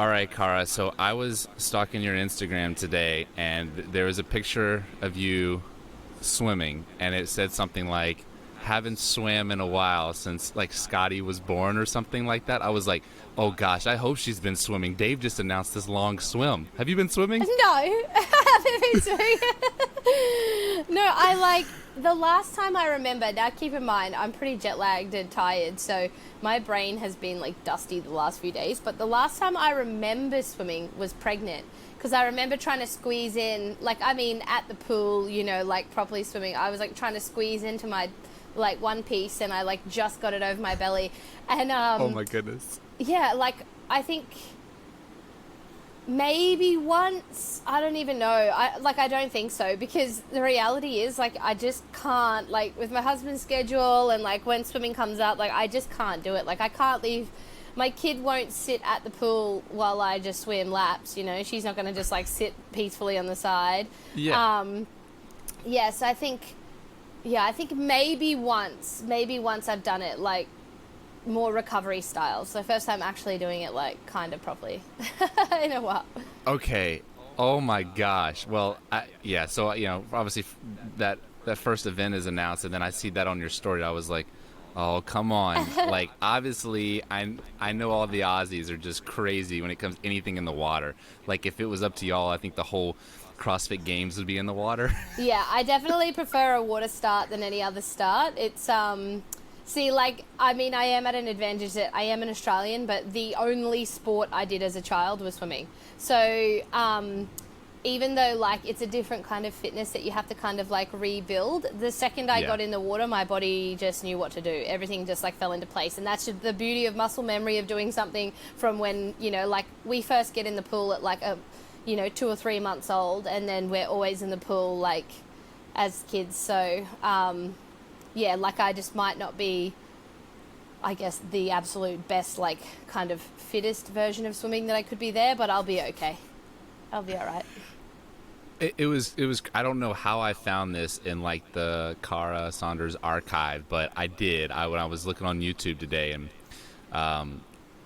All right, Kara. So I was stalking your Instagram today, and there was a picture of you swimming, and it said something like, "Haven't swam in a while since like Scotty was born" or something like that. I was like, "Oh gosh, I hope she's been swimming." Dave just announced this long swim. Have you been swimming? No, I haven't been swimming. No, I like the last time I remember. Now, keep in mind, I'm pretty jet lagged and tired, so my brain has been like dusty the last few days. But the last time I remember swimming was pregnant, because I remember trying to squeeze in, like, I mean, at the pool, like properly swimming. I was like trying to squeeze into my like one piece, and I like just got it over my belly, and Oh my goodness. yeah, like I think maybe once, I don't even know. I don't think so, because the reality is like I just can't, like with my husband's schedule and like when swimming comes up, like I just can't do it. Like I can't leave. My kid won't sit at the pool while I just swim laps, she's not going to just like sit peacefully on the side. Yeah. Yes, I think maybe once I've done it like more recovery style. So first time actually doing it like kind of properly in a while. Okay. Oh my gosh. Well, yeah. So obviously that first event is announced, and then I see that on your story. I was like, oh, come on. Like, obviously, I know all the Aussies are just crazy when it comes to anything in the water. Like, if it was up to y'all, I think the whole CrossFit Games would be in the water. Yeah, I definitely prefer a water start than any other start. It's see, like, I mean, I am at an advantage that I am an Australian, but the only sport I did as a child was swimming. So even though like it's a different kind of fitness that you have to kind of like rebuild, the second I got in the water, my body just knew what to do. Everything just like fell into place. And that's the beauty of muscle memory, of doing something from when, like we first get in the pool at like a 2 or 3 months old, and then we're always in the pool like as kids. So yeah, like I just might not be, I guess, the absolute best like kind of fittest version of swimming that I could be there, but I'll be okay. I'll be all right. It was I don't know how I found this in like the Kara Saunders archive, but I did. When I was looking on YouTube today, and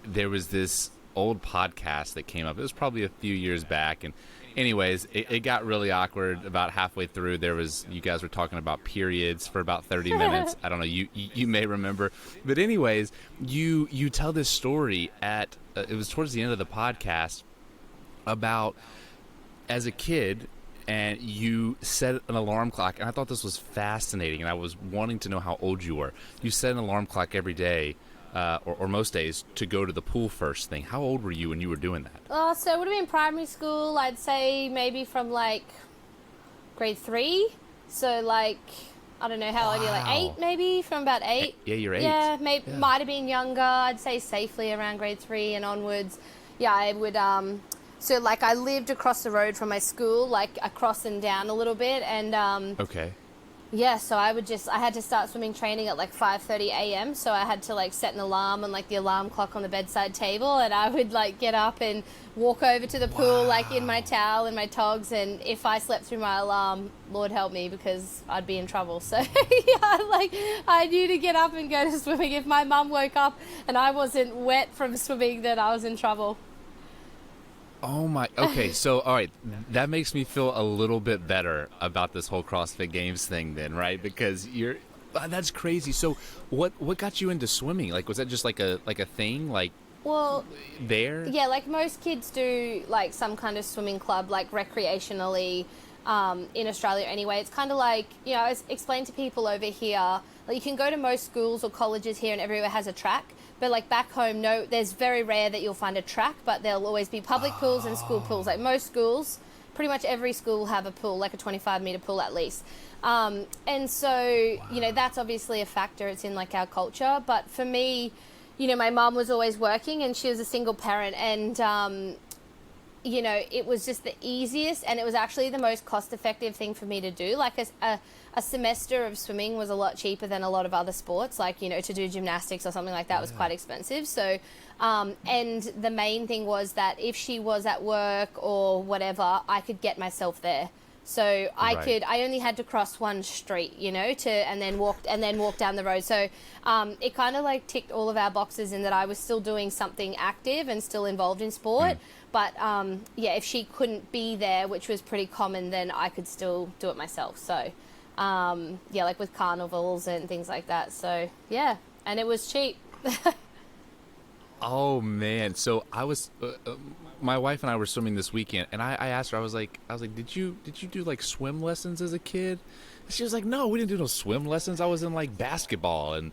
there was this old podcast that came up. It was probably a few years back, and anyways, it got really awkward about halfway through. You guys were talking about periods for about 30 minutes. I don't know, you may remember, but anyways, you tell this story at it was towards the end of the podcast about as a kid, and you set an alarm clock, and I thought this was fascinating, and I was wanting to know how old you were. You set an alarm clock every day, or most days, to go to the pool first thing. How old were you when you were doing that? So it would have been primary school. I'd say maybe from like grade 3. So like, I don't know how old you're, like 8 maybe, from about 8. Yeah, you're 8. Yeah, might have been younger. I'd say safely around grade 3 and onwards. Yeah, I would, so like I lived across the road from my school, like across and down a little bit, and Okay. yeah, so I had to start swimming training at like 5:30 a.m. So I had to like set an alarm on like the alarm clock on the bedside table, and I would like get up and walk over to the pool like in my towel and my togs, and if I slept through my alarm, Lord help me, because I'd be in trouble. So yeah, like I knew to get up and go to swimming. If my mum woke up and I wasn't wet from swimming, then I was in trouble. Oh my, okay, so all right, that makes me feel a little bit better about this whole CrossFit Games thing then, right? Because that's crazy. So what got you into swimming? Like, was that just like a thing, like, well, there? Yeah, like most kids do like some kind of swimming club, like recreationally, in Australia anyway. It's kind of like, I explain to people over here, like you can go to most schools or colleges here and everywhere has a track. But like back home, no, there's very rare that you'll find a track, but there'll always be public pools and school pools. Like most schools, pretty much every school will have a pool, like a 25-meter pool at least. And so, that's obviously a factor. It's in like our culture. But for me, my mum was always working, and she was a single parent, and it was just the easiest, and it was actually the most cost-effective thing for me to do. Like a semester of swimming was a lot cheaper than a lot of other sports. Like, to do gymnastics or something like that was quite expensive. So, and the main thing was that if she was at work or whatever, I could get myself there. So Right. I only had to cross one street, and then walk down the road. So it kind of like ticked all of our boxes in that I was still doing something active and still involved in sport. But yeah, if she couldn't be there, which was pretty common, then I could still do it myself. So yeah, like with carnivals and things like that. So yeah, and it was cheap. Oh man, so my wife and I were swimming this weekend, and I asked her, I was like, did you do like swim lessons as a kid? And she was like, no, we didn't do no swim lessons. I was in like basketball, and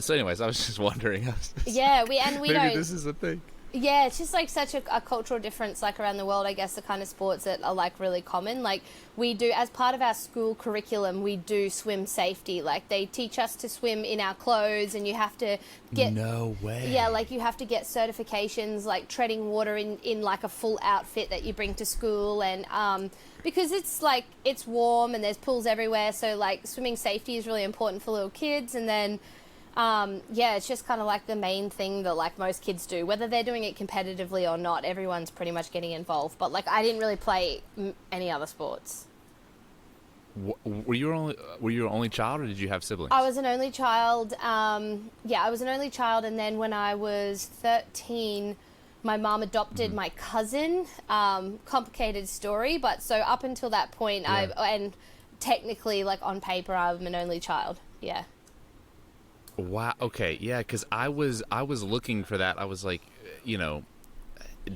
so anyways, I was just wondering. Yeah, we Maybe don't. this is a thing. Yeah, it's just like such a cultural difference, like around the world, I guess, the kind of sports that are like really common. Like we do, as part of our school curriculum, we do swim safety. Like they teach us to swim in our clothes, and you have to get, No way. yeah, like you have to get certifications, like treading water in like a full outfit that you bring to school. And because it's like, it's warm and there's pools everywhere. So like swimming safety is really important for little kids. And then yeah, it's just kind of like the main thing that like most kids do, whether they're doing it competitively or not. Everyone's pretty much getting involved. But like, I didn't really play any other sports. Were you your only child, or did you have siblings? I was an only child. Yeah, I was an only child, and then when I was 13, my mom adopted my cousin. Complicated story, but so up until that point, Yeah. and technically, like on paper, I'm an only child. Yeah. Wow. Okay. Yeah. Because I was looking for that. I was like, you know,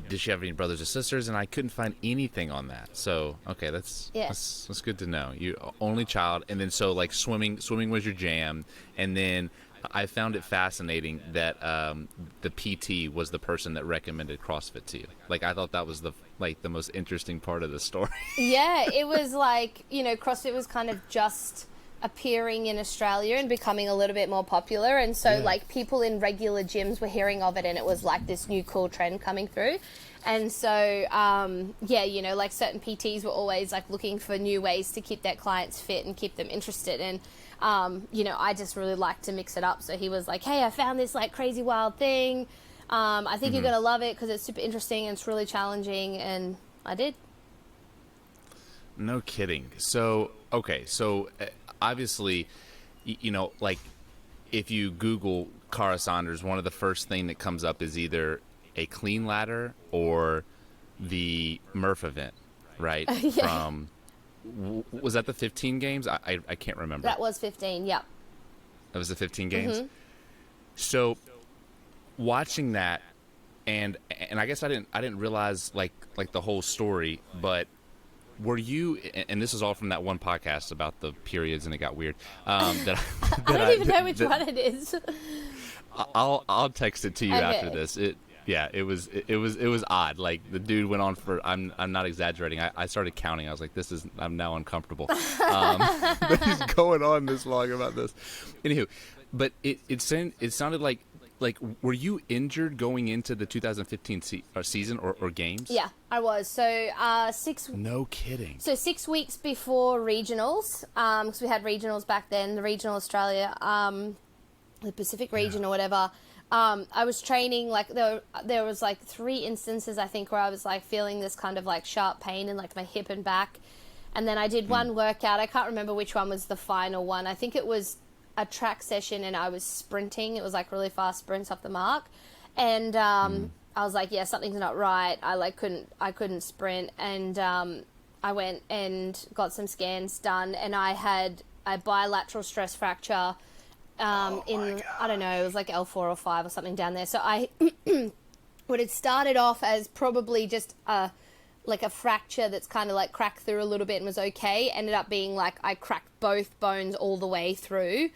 did she have any brothers or sisters? And I couldn't find anything on that. So okay, Yeah. that's good to know. You only child, and then so like swimming was your jam, and then I found it fascinating that the PT was the person that recommended CrossFit to you. Like I thought that was the most interesting part of the story. Yeah, it was like, CrossFit was kind of just appearing in Australia and becoming a little bit more popular. And so, Yeah. like, people in regular gyms were hearing of it, and it was like this new cool trend coming through. And so, yeah, like certain PTs were always like looking for new ways to keep their clients fit and keep them interested. And, I just really like to mix it up. So he was like, hey, I found this like crazy wild thing. I think you're going to love it because it's super interesting and it's really challenging. And I did. No kidding. So okay, so obviously, like if you Google Cara Saunders, one of the first thing that comes up is either a clean ladder or the Murph event, right? Yeah. From was that the 15 games? I can't remember. That was 15, yep. That was the 15 games. So watching that, and I guess I didn't realize like the whole story, but were you, and this is all from that one podcast about the periods and it got weird, that I don't even know which one it is. I'll text it to you after Okay. this. It was odd. Like the dude went on for, I'm not exaggerating. I started counting. I was like, I'm now uncomfortable. But he's going on this long about this. Anywho, but it sounded like were you injured going into the 2015 season or games? Yeah, I was. So No kidding. 6 weeks before regionals, because we had regionals back then, the regional Australia, the Pacific region or whatever. I was training, like there was like 3 instances I think where I was like feeling this kind of like sharp pain in like my hip and back, and then I did one workout. I can't remember which one was the final one. I think it was a track session, and I was sprinting. It was like really fast sprints off the mark, and I was like, yeah, something's not right. I couldn't sprint, and I went and got some scans done, and I had a bilateral stress fracture in, I don't know, it was like L4 or 5 or something down there. So I what had started off as probably just a fracture that's kind of like cracked through a little bit and was okay, ended up being like I cracked both bones all the way through.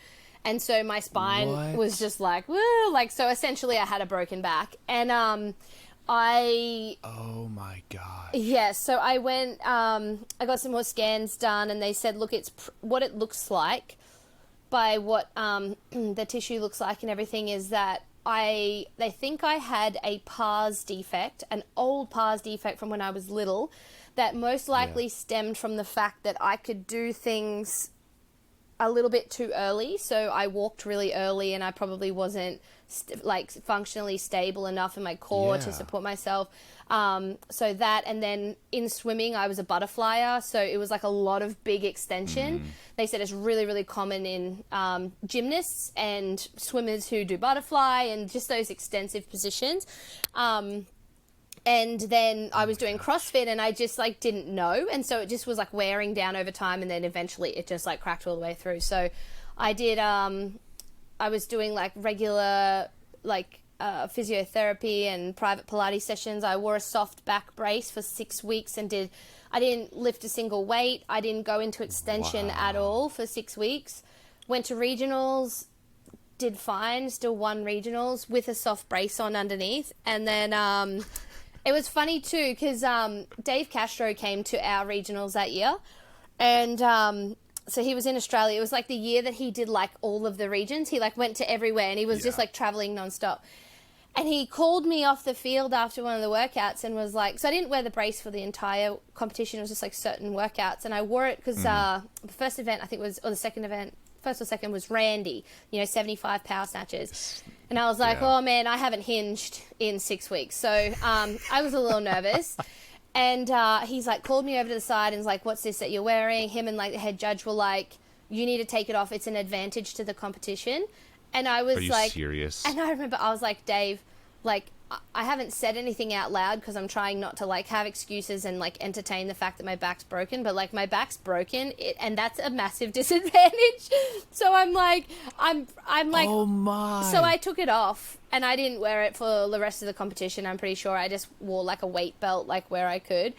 And so my spine What? was just like, woo, like, so essentially I had a broken back. And Oh my god. yeah, so I went, I got some more scans done, and they said, look, it's what it looks like by what the tissue looks like and everything is that they think I had a pars defect, an old pars defect from when I was little, that most likely stemmed from the fact that I could do things a little bit too early. So I walked really early, and I probably wasn't like functionally stable enough in my core to support myself. So that, and then in swimming, I was a butterflyer. So it was like a lot of big extension. They said it's really, really common in gymnasts and swimmers who do butterfly and just those extensive positions. And then I was doing CrossFit, and I just like didn't know. And so it just was like wearing down over time. And then eventually it just like cracked all the way through. So I did, I was doing like regular, like, physiotherapy and private Pilates sessions. I wore a soft back brace for 6 weeks and I didn't lift a single weight. I didn't go into extension at all for 6 weeks. Went to regionals, did fine, still won regionals with a soft brace on underneath. And then, it was funny too, because Dave Castro came to our regionals that year, and so he was in Australia. It was like the year that he did like all of the regions. He like went to everywhere, and he was just like traveling nonstop. And he called me off the field after one of the workouts and was like, so I didn't wear the brace for the entire competition. It was just like certain workouts, and I wore it because the first event, I think was, or the second event, first or second was Randy, 75 power snatches. And I was like, oh man, I haven't hinged in 6 weeks. So I was a little nervous. And he's like, called me over to the side and was like, what's this that you're wearing? Him and like the head judge were like, you need to take it off. It's an advantage to the competition. And I was like, serious? And I remember I was like, Dave, like, I haven't said anything out loud because I'm trying not to like have excuses and like entertain the fact that my back's broken, but like my back's broken, and that's a massive disadvantage. So I'm like, I'm like, oh my. So I took it off and I didn't wear it for the rest of the competition. I'm pretty sure I just wore like a weight belt, like where I could.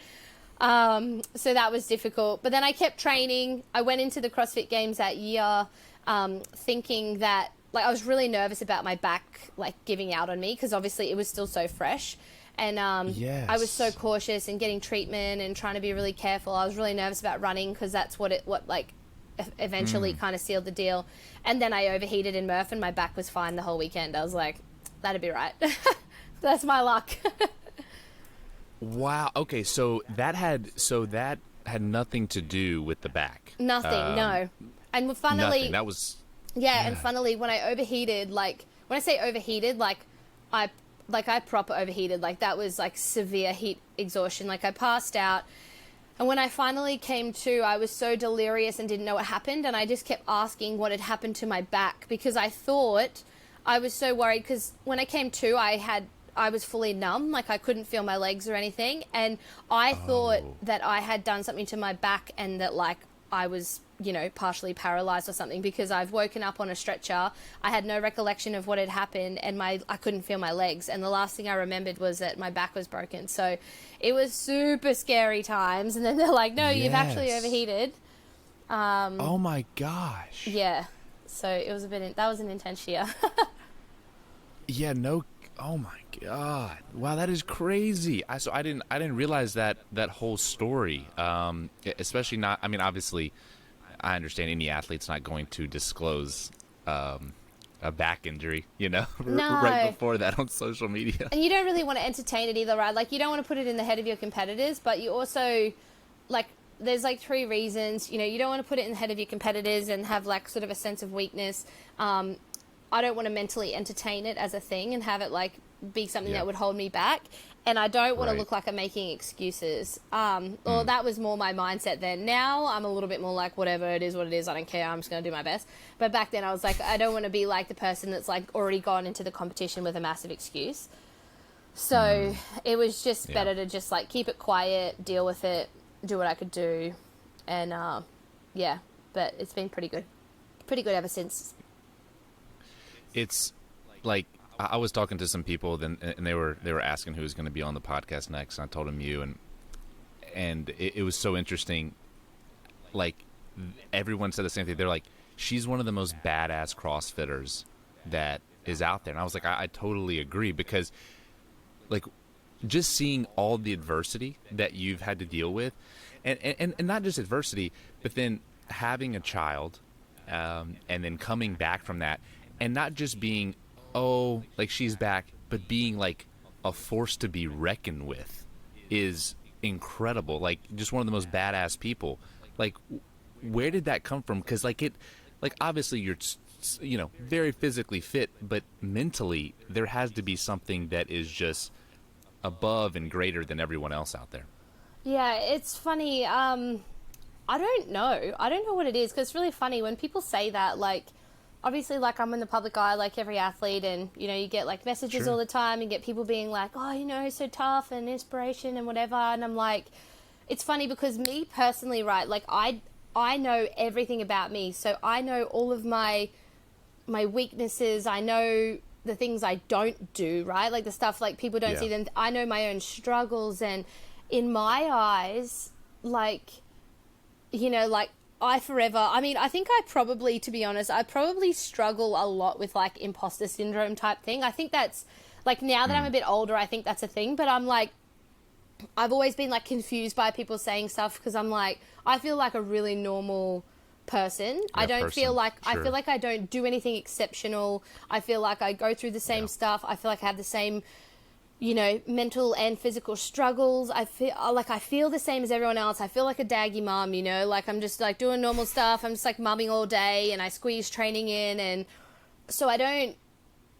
So that was difficult, but then I kept training. I went into the CrossFit Games that year, thinking that, like, I was really nervous about my back, like, giving out on me because obviously it was still so fresh. And I was so cautious and getting treatment and trying to be really careful. I was really nervous about running because that's what eventually kind of sealed the deal. And then I overheated in Murph and my back was fine the whole weekend. I was like, that'd be right. That's my luck. Wow. Okay, so that had nothing to do with the back. Nothing, no. And funnily, nothing. That was... Yeah, and funnily, when I overheated, like, when I say overheated, like, I proper overheated, like, that was, like, severe heat exhaustion. Like, I passed out, and when I finally came to, I was so delirious and didn't know what happened, and I just kept asking what had happened to my back, because I thought, I was so worried, because when I came to, I was fully numb, like, I couldn't feel my legs or anything, and I thought that I had done something to my back, and that, like, I was, partially paralyzed or something, because I've woken up on a stretcher. I had no recollection of what had happened, and I couldn't feel my legs. And the last thing I remembered was that my back was broken. So it was super scary times. And then they're like, no, you've actually overheated. Oh my gosh. Yeah. So it was that was an intense year. Yeah, no. Oh my God. Wow, that is crazy. I didn't realize that whole story. Especially not, I mean, obviously I understand any athlete's not going to disclose a back injury, No. right before that on social media. And you don't really want to entertain it either, right? Like, you don't want to put it in the head of your competitors, but you also, like, there's like 3 reasons. You don't want to put it in the head of your competitors and have like sort of a sense of weakness. I don't want to mentally entertain it as a thing and have it like be something that would hold me back. And I don't want to look like I'm making excuses. Well, that was more my mindset then. Now I'm a little bit more like, whatever, it is what it is. I don't care. I'm just going to do my best. But back then I was like, I don't want to be like the person that's like already gone into the competition with a massive excuse. So it was just better to just like keep it quiet, deal with it, do what I could do. And but it's been pretty good ever since. It's like, I was talking to some people and they were asking who was going to be on the podcast next, and I told them you, and it was so interesting. Like, everyone said the same thing. They're like, she's one of the most badass CrossFitters that is out there. And I was like, I totally agree, because like, just seeing all the adversity that you've had to deal with, and not just adversity, but then having a child, and then coming back from that, and not just being, oh, like, she's back, but being like a force to be reckoned with is incredible. Like, just one of the most badass people. Like, where did that come from? Because like, like obviously you're very physically fit, but mentally there has to be something that is just above and greater than everyone else out there. Yeah, it's funny. I don't know. I don't know what it is, because it's really funny when people say that, like, obviously, like, I'm in the public eye like every athlete, and, you get, like, messages Sure. all the time, and get people being like, oh, so tough and inspiration and whatever, and I'm like, it's funny because me personally, right, like, I know everything about me, so I know all of my weaknesses, I know the things I don't do, right, like, the stuff, like, people don't Yeah. see them, I know my own struggles, and in my eyes, like, like I think I probably, to be honest, I probably struggle a lot with like imposter syndrome type thing. I think that's like, now that I'm a bit older, I think that's a thing, but I'm like, I've always been like confused by people saying stuff, because I'm like, I feel like a really normal person. I Yeah, don't feel person. like, I Sure. feel like I don't do anything exceptional. I feel like I go through the same Yeah. stuff. I feel like I have the same mental and physical struggles. I feel the same as everyone else. I feel like a daggy mum, like I'm just like doing normal stuff. I'm just like mumming all day, and I squeeze training in, and so I don't.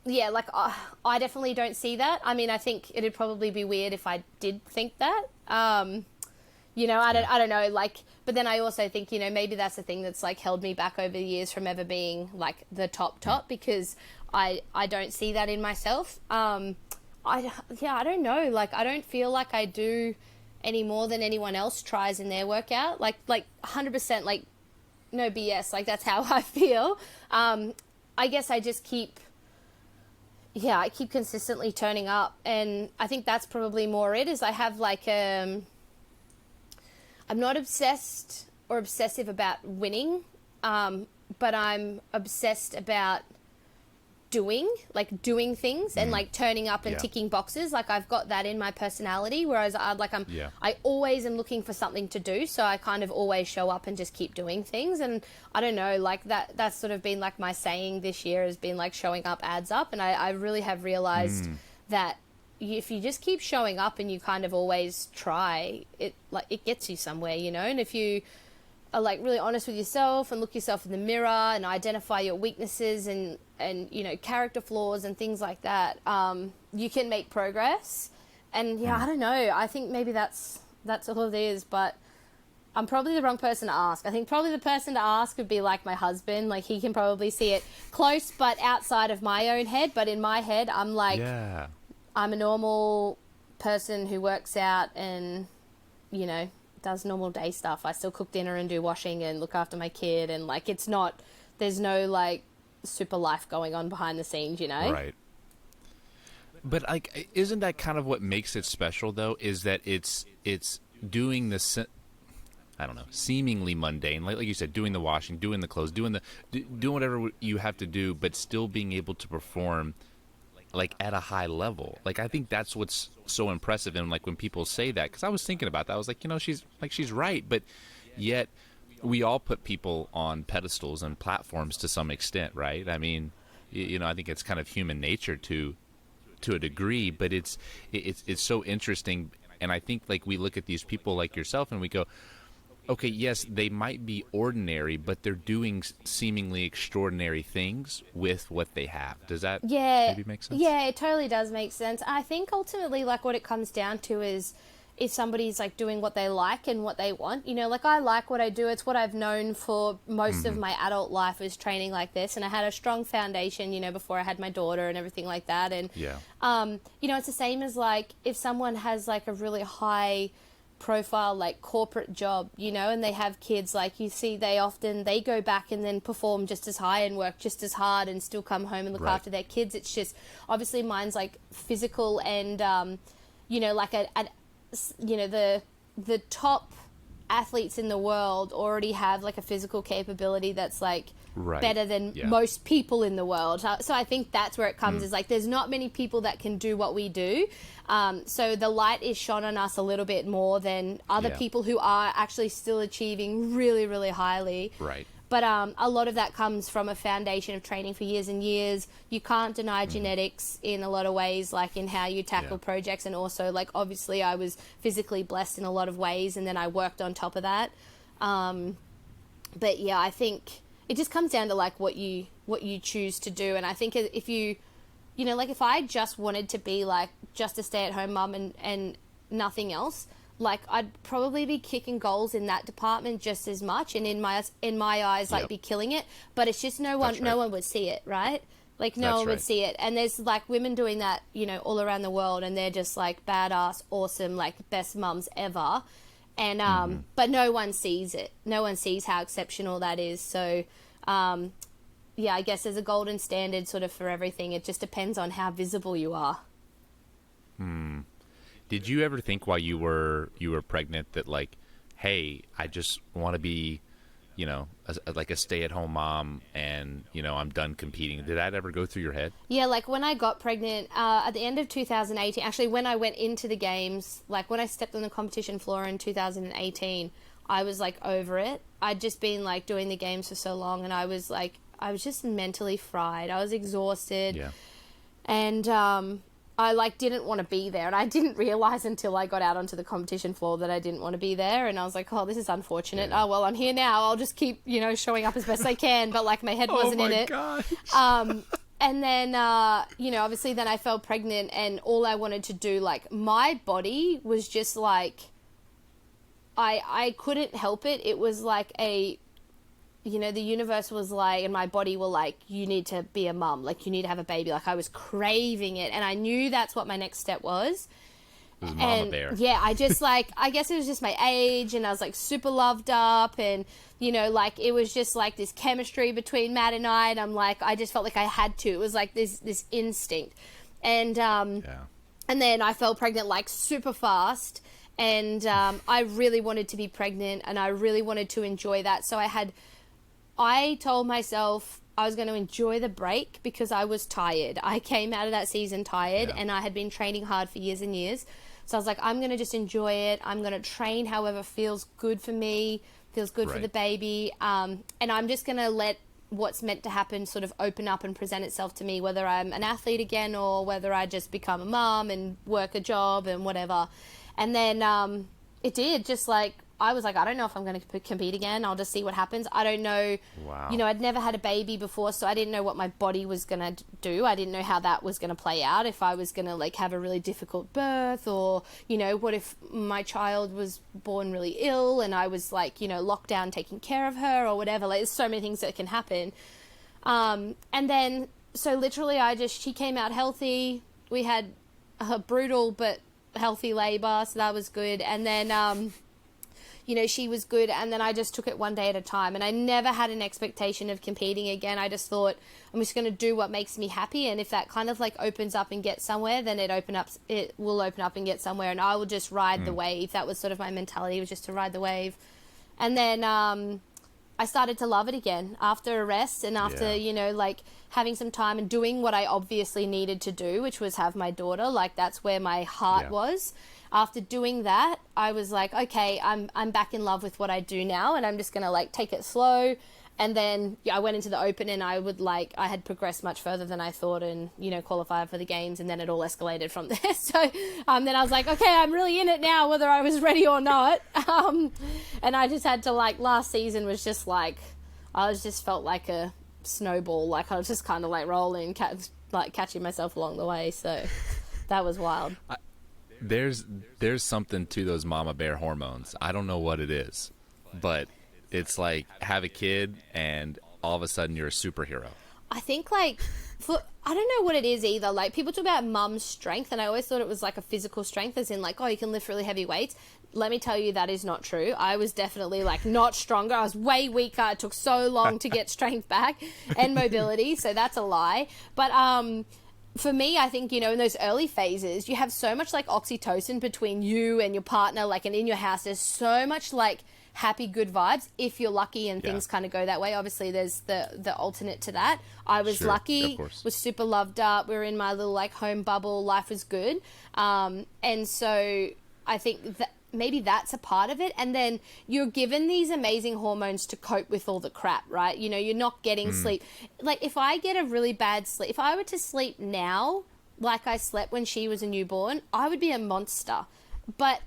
Yeah, like I definitely don't see that. I mean, I think it'd probably be weird if I did think that. Yeah. I don't know. Like, but then I also think maybe that's the thing that's like held me back over the years from ever being like the top, because I don't see that in myself. I don't know. Like, I don't feel like I do any more than anyone else tries in their workout. Like 100%, like, no BS. Like, that's how I feel. I guess I just I keep consistently turning up. And I think that's probably more it, is I have like, I'm not obsessed or obsessive about winning, but I'm obsessed about doing things and like turning up and Yeah. ticking boxes. Like, I've got that in my personality, whereas Yeah. I always am looking for something to do, so I kind of always show up and just keep doing things. And I don't know, like that's sort of been like my saying this year, has been like, showing up adds up. And I really have realized that if you just keep showing up and you kind of always try it, like, it gets you somewhere, and if you are like really honest with yourself and look yourself in the mirror and identify your weaknesses and character flaws and things like that, you can make progress. And I don't know, I think maybe that's all it is. But I'm probably the wrong person to ask. I think probably the person to ask would be like my husband. Like, he can probably see it close but outside of my own head. But in my head, I'm like, Yeah. I'm a normal person who works out and does normal day stuff. I still cook dinner and do washing and look after my kid, and like, there's no like super life going on behind the scenes, Right. But like, isn't that kind of what makes it special though? Is that it's doing the I don't know, seemingly mundane, like you said, doing the washing, doing the clothes, doing whatever you have to do, but still being able to perform like at a high level. Like, I think that's what's so impressive. And like, when people say that, because I was thinking about that, I was like, she's right, but yet we all put people on pedestals and platforms to some extent, right? I mean, I think it's kind of human nature to a degree, but it's so interesting. And I think like, we look at these people like yourself and we go, okay, yes, they might be ordinary, but they're doing seemingly extraordinary things with what they have. Does that maybe make sense? Yeah, it totally does make sense. I think ultimately, like, what it comes down to is if somebody's like doing what they like and what they want. Like, I like what I do. It's what I've known for most of my adult life, is training like this. And I had a strong foundation, before I had my daughter and everything like that. And Yeah. it's the same as like, if someone has like a really high profile like corporate job, and they have kids, like, you see they go back and then perform just as high and work just as hard and still come home and look Right. after their kids. It's just, obviously mine's like physical and like the top athletes in the world already have like a physical capability that's like Right. better than Yeah. most people in the world. So I think that's where it comes, is like, there's not many people that can do what we do. So the light is shone on us a little bit more than other Yeah. people who are actually still achieving really, really highly. Right. But a lot of that comes from a foundation of training for years and years. You can't deny genetics in a lot of ways, like in how you tackle Yeah. projects. And also, like, obviously I was physically blessed in a lot of ways, and then I worked on top of that. But yeah, I think it just comes down to like what you choose to do. And I think if you know, like if I just wanted to be like just a stay-at-home mum and nothing else, like I'd probably be kicking goals in that department just as much, and in my eyes, like be killing it. But it's just no one would see it, right? Like no one would see it. And there's like women doing that, you know, all around the world, and they're just like badass, awesome, like best mums ever. And but no one sees it. No one sees how exceptional that is. So yeah, I guess there's a golden standard sort of for everything. It just depends on how visible you are. Did you ever think while you were pregnant that like, hey, I just want to be, you know, like a stay-at-home mom, and you know, I'm done competing? Did that ever go through your head? Yeah, like when I got pregnant at the end of 2018, actually when I went into the games, like when I stepped on the competition floor in 2018, I was like over it. I'd just been like doing the games for so long, and I was just mentally fried. I was exhausted. Yeah. And I like didn't want to be there, and I didn't realize until I got out onto the competition floor that I didn't want to be there. And I was like, oh, this is unfortunate. Yeah. Oh well, I'm here now, I'll just keep, you know, showing up as best I can. But like my head wasn't in it. Gosh. And then you know, obviously then I fell pregnant, and all I wanted to do, like my body was just like, I couldn't help it. It was like you know, the universe was like, and my body were like, you need to be a mum, like you need to have a baby. Like I was craving it, and I knew that's what my next step was. It was mama bear. Yeah, I just like, I guess it was just my age, and I was like super loved up, and you know, like it was just like this chemistry between Matt and I'm like, I just felt like I had to. It was like this instinct. And and then I fell pregnant like super fast, and I really wanted to be pregnant, and I really wanted to enjoy that. So I told myself I was going to enjoy the break because I was tired. I came out of that season tired, and I had been training hard for years and years. So I was like, I'm going to just enjoy it. I'm going to train however feels good for me, feels good for the baby. And I'm just going to let what's meant to happen sort of open up and present itself to me, whether I'm an athlete again or whether I just become a mum and work a job and whatever. And then it did, just like, I was like, I don't know if I'm going to compete again. I'll just see what happens. I don't know. Wow. You know, I'd never had a baby before, so I didn't know what my body was going to do. I didn't know how that was going to play out, if I was going to like have a really difficult birth, or, you know, what if my child was born really ill and I was like, you know, locked down taking care of her or whatever. Like there's so many things that can happen. And then, so literally she came out healthy. We had a brutal but healthy labor, so that was good. And then, you know, she was good, and then I just took it one day at a time, and I never had an expectation of competing again. I just thought, I'm just going to do what makes me happy, and if that kind of like opens up and gets somewhere, then it will open up and get somewhere, and I will just ride the wave. That was sort of my mentality, was just to ride the wave. And then I started to love it again after a rest, and after, you know, like having some time and doing what I obviously needed to do, which was have my daughter. Like that's where my heart was. After doing that, I was like, okay, I'm back in love with what I do now, and I'm just going to like take it slow. And then I went into the open, and I had progressed much further than I thought, and, you know, qualified for the games, and then it all escalated from there. So then I was like, okay, I'm really in it now, whether I was ready or not. And I just had to, like, last season was just like, I just felt like a snowball. Like I was just kind of like rolling, catching myself along the way. So that was wild. There's something to those mama bear hormones. I don't know what it is, but it's like have a kid and all of a sudden you're a superhero. I think like I don't know what it is either. Like people talk about mum's strength, and I always thought it was like a physical strength, as in like, oh, you can lift really heavy weights. Let me tell you, that is not true. I was definitely like not stronger. I was way weaker. It took so long to get strength back and mobility. So that's a lie. But for me, I think, you know, in those early phases, you have so much like oxytocin between you and your partner, like, and in your house, there's so much like happy, good vibes if you're lucky and things kind of go that way. Obviously, there's the alternate to that. I was lucky, was super loved up. We were in my little like home bubble. Life was good. And so I think that maybe that's a part of it. And then you're given these amazing hormones to cope with all the crap, right? You know, you're not getting sleep. Like if I get a really bad sleep, if I were to sleep now like I slept when she was a newborn, I would be a monster. but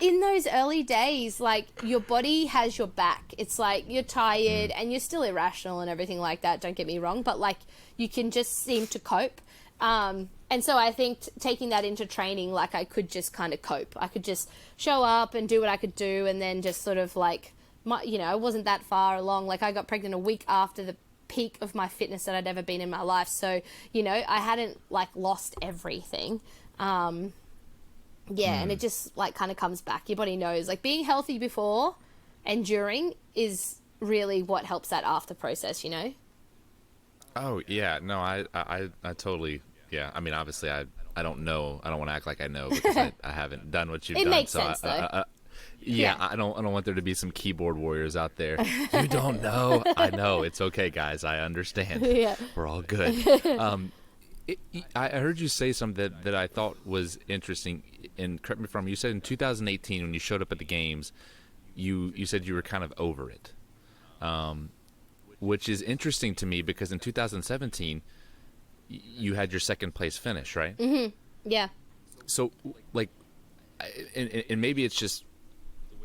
in those early days, like, your body has your back. It's like you're tired and you're still irrational and everything like that, don't get me wrong, but like you can just seem to cope. And so I think taking that into training, like, I could just kind of cope. I could just show up and do what I could do, and then just sort of like, I wasn't that far along. Like, I got pregnant a week after the peak of my fitness that I'd ever been in my life. So, I hadn't like lost everything. And it just like kind of comes back. Your body knows, like, being healthy before and during is really what helps that after process, Oh yeah, no, I totally, yeah. I mean, obviously, I don't know. I don't want to act like I know because I haven't done what you've It done. makes So sense, though. yeah, I don't want there to be some keyboard warriors out there. You don't know. I know. It's okay, guys. I understand. Yeah. We're all good. I heard you say something that I thought was interesting. And correct me if I'm wrong. You said in 2018 when you showed up at the games, you said you were kind of over it. Which is interesting to me because in 2017 you had your second place finish, right? Mm-hmm. Yeah. So, like, and maybe it's just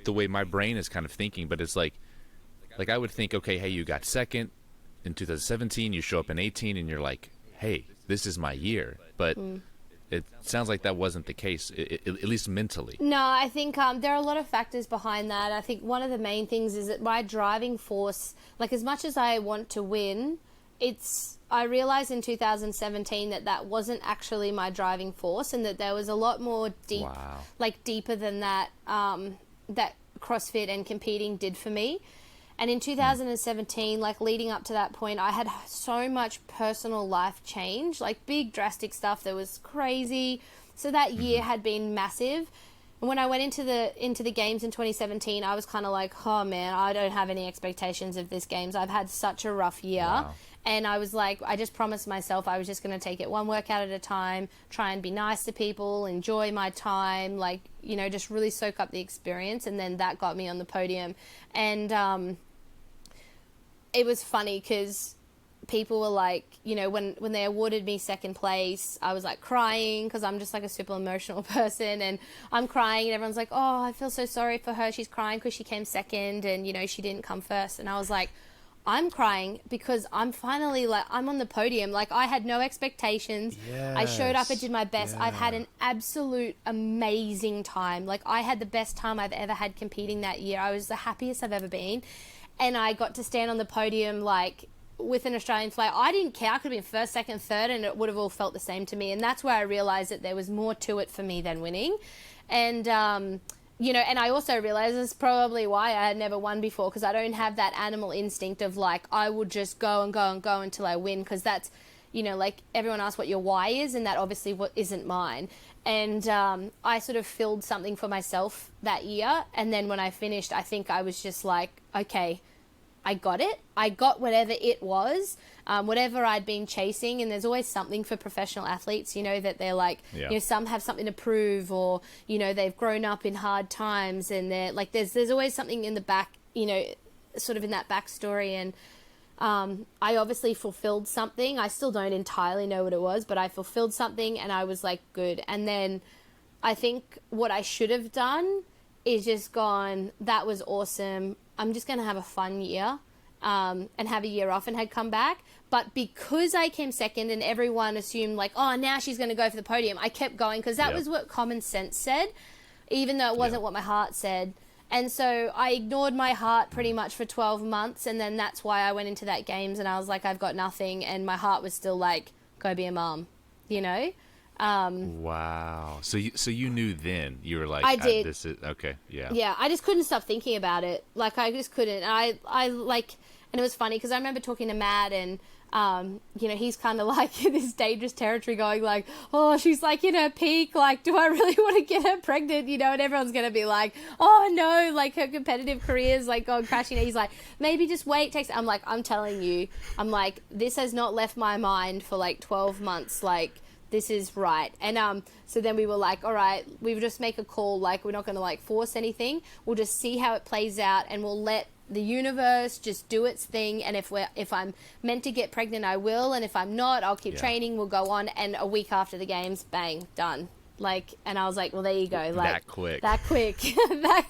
the way my brain is kind of thinking, but it's like I would think, okay, hey, you got second in 2017, you show up in 18, and you're like, hey, this is my year. But it sounds like that wasn't the case, at least mentally. No, I think there are a lot of factors behind that. I think one of the main things is that my driving force, like, as much as I want to win, I realized in 2017 that wasn't actually my driving force, and that there was a lot more deeper than that, that CrossFit and competing did for me. And in 2017, like, leading up to that point, I had so much personal life change, like big drastic stuff that was crazy. So that year had been massive. And when I went into the games in 2017, I was kind of like, oh man, I don't have any expectations of this games. I've had such a rough year. Wow. And I was like, I just promised myself I was just going to take it one workout at a time, try and be nice to people, enjoy my time, like, just really soak up the experience. And then that got me on the podium. And it was funny because people were like, when they awarded me second place, I was like crying because I'm just like a super emotional person, and I'm crying and everyone's like, oh, I feel so sorry for her. She's crying because she came second and, she didn't come first. And I was like, I'm crying because I'm finally, like, I'm on the podium. Like, I had no expectations. Yes. I showed up and did my best. Yeah. I've had an absolute amazing time. Like, I had the best time I've ever had competing that year. I was the happiest I've ever been. And I got to stand on the podium, like, with an Australian flag. I didn't care. I could have been first, second, third, and it would have all felt the same to me. And that's where I realized that there was more to it for me than winning. And, and I also realized that's probably why I had never won before, because I don't have that animal instinct of, like, I would just go and go and go until I win, because that's, like, everyone asks what your why is, and that obviously isn't mine. And I sort of filled something for myself that year. And then when I finished, I think I was just like, okay, I got it. I got whatever it was, whatever I'd been chasing. And there's always something for professional athletes, that they're like, some have something to prove, or, they've grown up in hard times, and they're like, there's always something in the back, sort of in that backstory. And I obviously fulfilled something. I still don't entirely know what it was, but I fulfilled something, and I was like, good. And then I think what I should have done is just gone, that was awesome. I'm just going to have a fun year, and have a year off, and had come back. But because I came second and everyone assumed, like, oh, now she's going to go for the podium, I kept going because that was what common sense said, even though it wasn't what my heart said. And so I ignored my heart pretty much for 12 months. And then that's why I went into that games and I was like, I've got nothing. And my heart was still like, go be a mom, Wow. So you knew then. You were like, I did. This is okay. Yeah. Yeah. I just couldn't stop thinking about it. Like, I just couldn't. I like, and it was funny because I remember talking to Matt, and he's kind of like in this dangerous territory, going like, oh, she's like in her peak, like, do I really want to get her pregnant, and everyone's going to be like, oh no, like her competitive career's like going crashing. And he's like, maybe just wait, I'm like, I'm telling you, I'm like, this has not left my mind for like 12 months, like, this is right. And so then we were like, all right, we just make a call, like, we're not going to like force anything, we'll just see how it plays out, and we'll let the universe just do its thing. And if I'm meant to get pregnant, I will, and if I'm not, I'll keep training, we'll go on. And a week after the games, bang, done. Like, and I was like, well, there you go. Like, that quick. That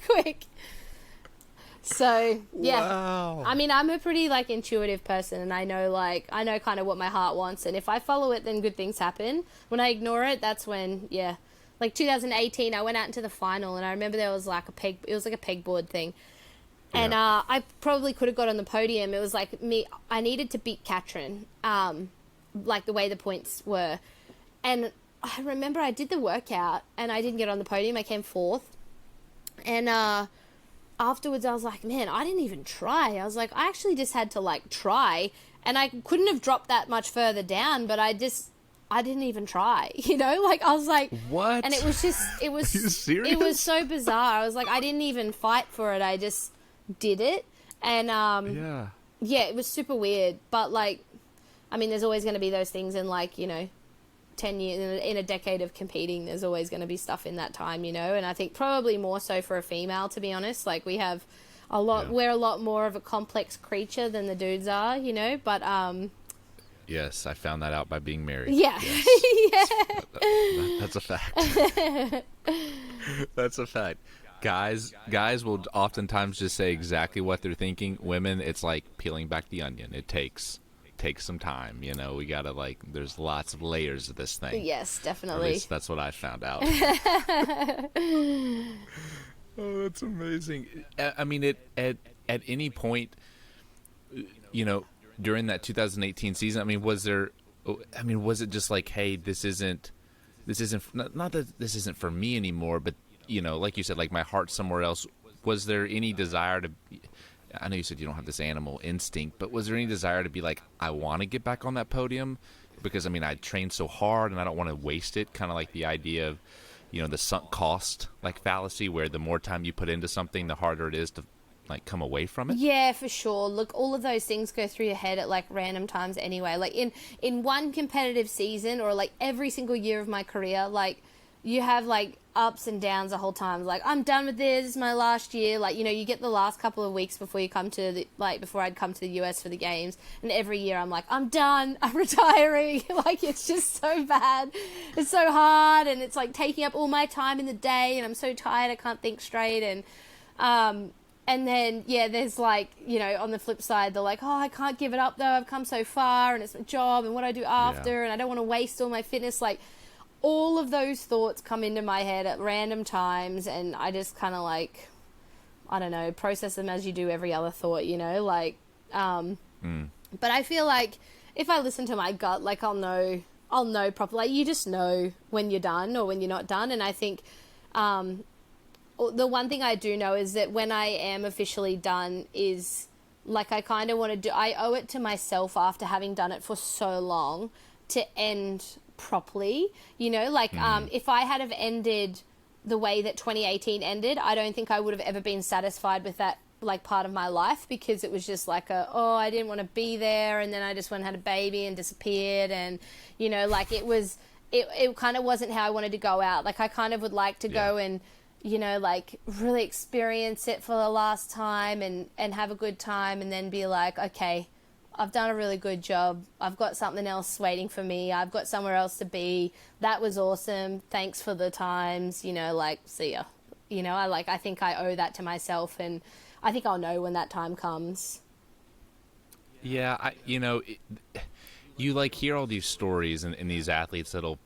quick. So, yeah. Wow. I mean, I'm a pretty, like, intuitive person, and I know kind of what my heart wants, and if I follow it, then good things happen. When I ignore it, that's when, yeah. Like, 2018, I went out into the final, and I remember there was, like, it was like a pegboard thing. And I probably could have got on the podium. It was like I needed to beat Katrin, like the way the points were. And I remember I did the workout, and I didn't get on the podium. I came 4th. And afterwards, I was like, man, I didn't even try. I was like, I actually just had to, like, try. And I couldn't have dropped that much further down, but I didn't even try, you know? Like, I was like... What? And it was just... It was... Are you serious? It was so bizarre. I was like, I didn't even fight for it. I just did it. And, yeah, it was super weird. But, like, I mean, there's always going to be those things in, like, you know, 10 years, in a decade of competing, there's always going to be stuff in that time, you know? And I think probably more so for a female, to be honest. Like, we have a lot... We're a lot more of a complex creature than the dudes are, you know? But, Yes, I found that out by being married. yeah. Yes. Yeah. That's a fact. That's a fact. Guys will oftentimes just say exactly what they're thinking. Women, it's like peeling back the onion. It takes some time, you know. We gotta, like, there's lots of layers of this thing. Yes, Or at definitely. least that's what I found out. Oh, that's amazing. I mean, at any point, you know, during that 2018 season, I mean, was it just like, hey, this isn't not that this isn't for me anymore, but, you know, like you said, like, my heart's somewhere else. Was there any desire to, I know you said you don't have this animal instinct, but was there any desire to be like, I want to get back on that podium? Because, I mean, I trained so hard and I don't want to waste it. Kind of like the idea of, you know, the sunk cost, like, fallacy, where the more time you put into something, the harder it is to, like, come away from it. Yeah, for sure. Look, all of those things go through your head at, like, random times anyway. Like, in one competitive season, or, like, every single year of my career, like, you have, like, ups and downs the whole time. Like, I'm done with this. This is my last year. Like, you know, you get the last couple of weeks before you come to the, like, before I'd come to the US for the games. And every year I'm like, I'm done. I'm retiring. Like, it's just so bad. It's so hard. And it's, like, taking up all my time in the day. And I'm so tired. I can't think straight. And then, yeah, there's, like, you know, on the flip side, they're like, oh, I can't give it up, though. I've come so far, and it's my job, and what do I do after, and I don't want to waste all my fitness. Like, all of those thoughts come into my head at random times, and I just kind of, like, I don't know, process them as you do every other thought, you know? Like, but I feel like if I listen to my gut, like, I'll know properly. Like, you just know when you're done or when you're not done, and I think... the one thing I do know is that when I am officially done is, like, I kind of want to I owe it to myself after having done it for so long to end properly, you know, like, if I had have ended the way that 2018 ended, I don't think I would have ever been satisfied with that, like, part of my life, because it was just like I didn't want to be there, and then I just went and had a baby and disappeared, and, you know, like, it kind of wasn't how I wanted to go out. Like, I kind of would like to go and, you know, like, really experience it for the last time and have a good time, and then be like, okay, I've done a really good job. I've got something else waiting for me. I've got somewhere else to be. That was awesome. Thanks for the times, you know, like, see ya. You know, I think I owe that to myself, and I think I'll know when that time comes. Yeah, you, like, hear all these stories and these athletes that'll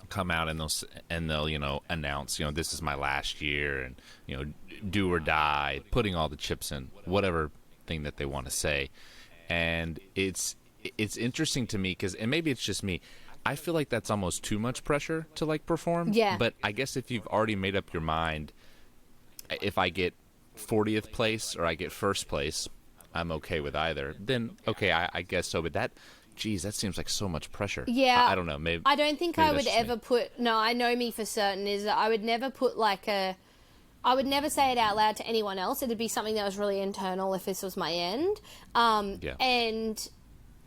come out and they'll, you know, announce, you know, this is my last year, and, you know, do or die, putting all the chips in, whatever thing that they want to say. And it's interesting to me because, and maybe it's just me, I feel like that's almost too much pressure to, like, perform. Yeah. But I guess if you've already made up your mind, if I get 40th place or I get first place, I'm okay with either. Then, okay, I guess so. But that seems like so much pressure. Yeah. I don't know. Maybe I don't think I would ever me. put... No, I know me for certain is that I would never put, like, I would never say it out loud to anyone else. It'd be something that was really internal if this was my end. And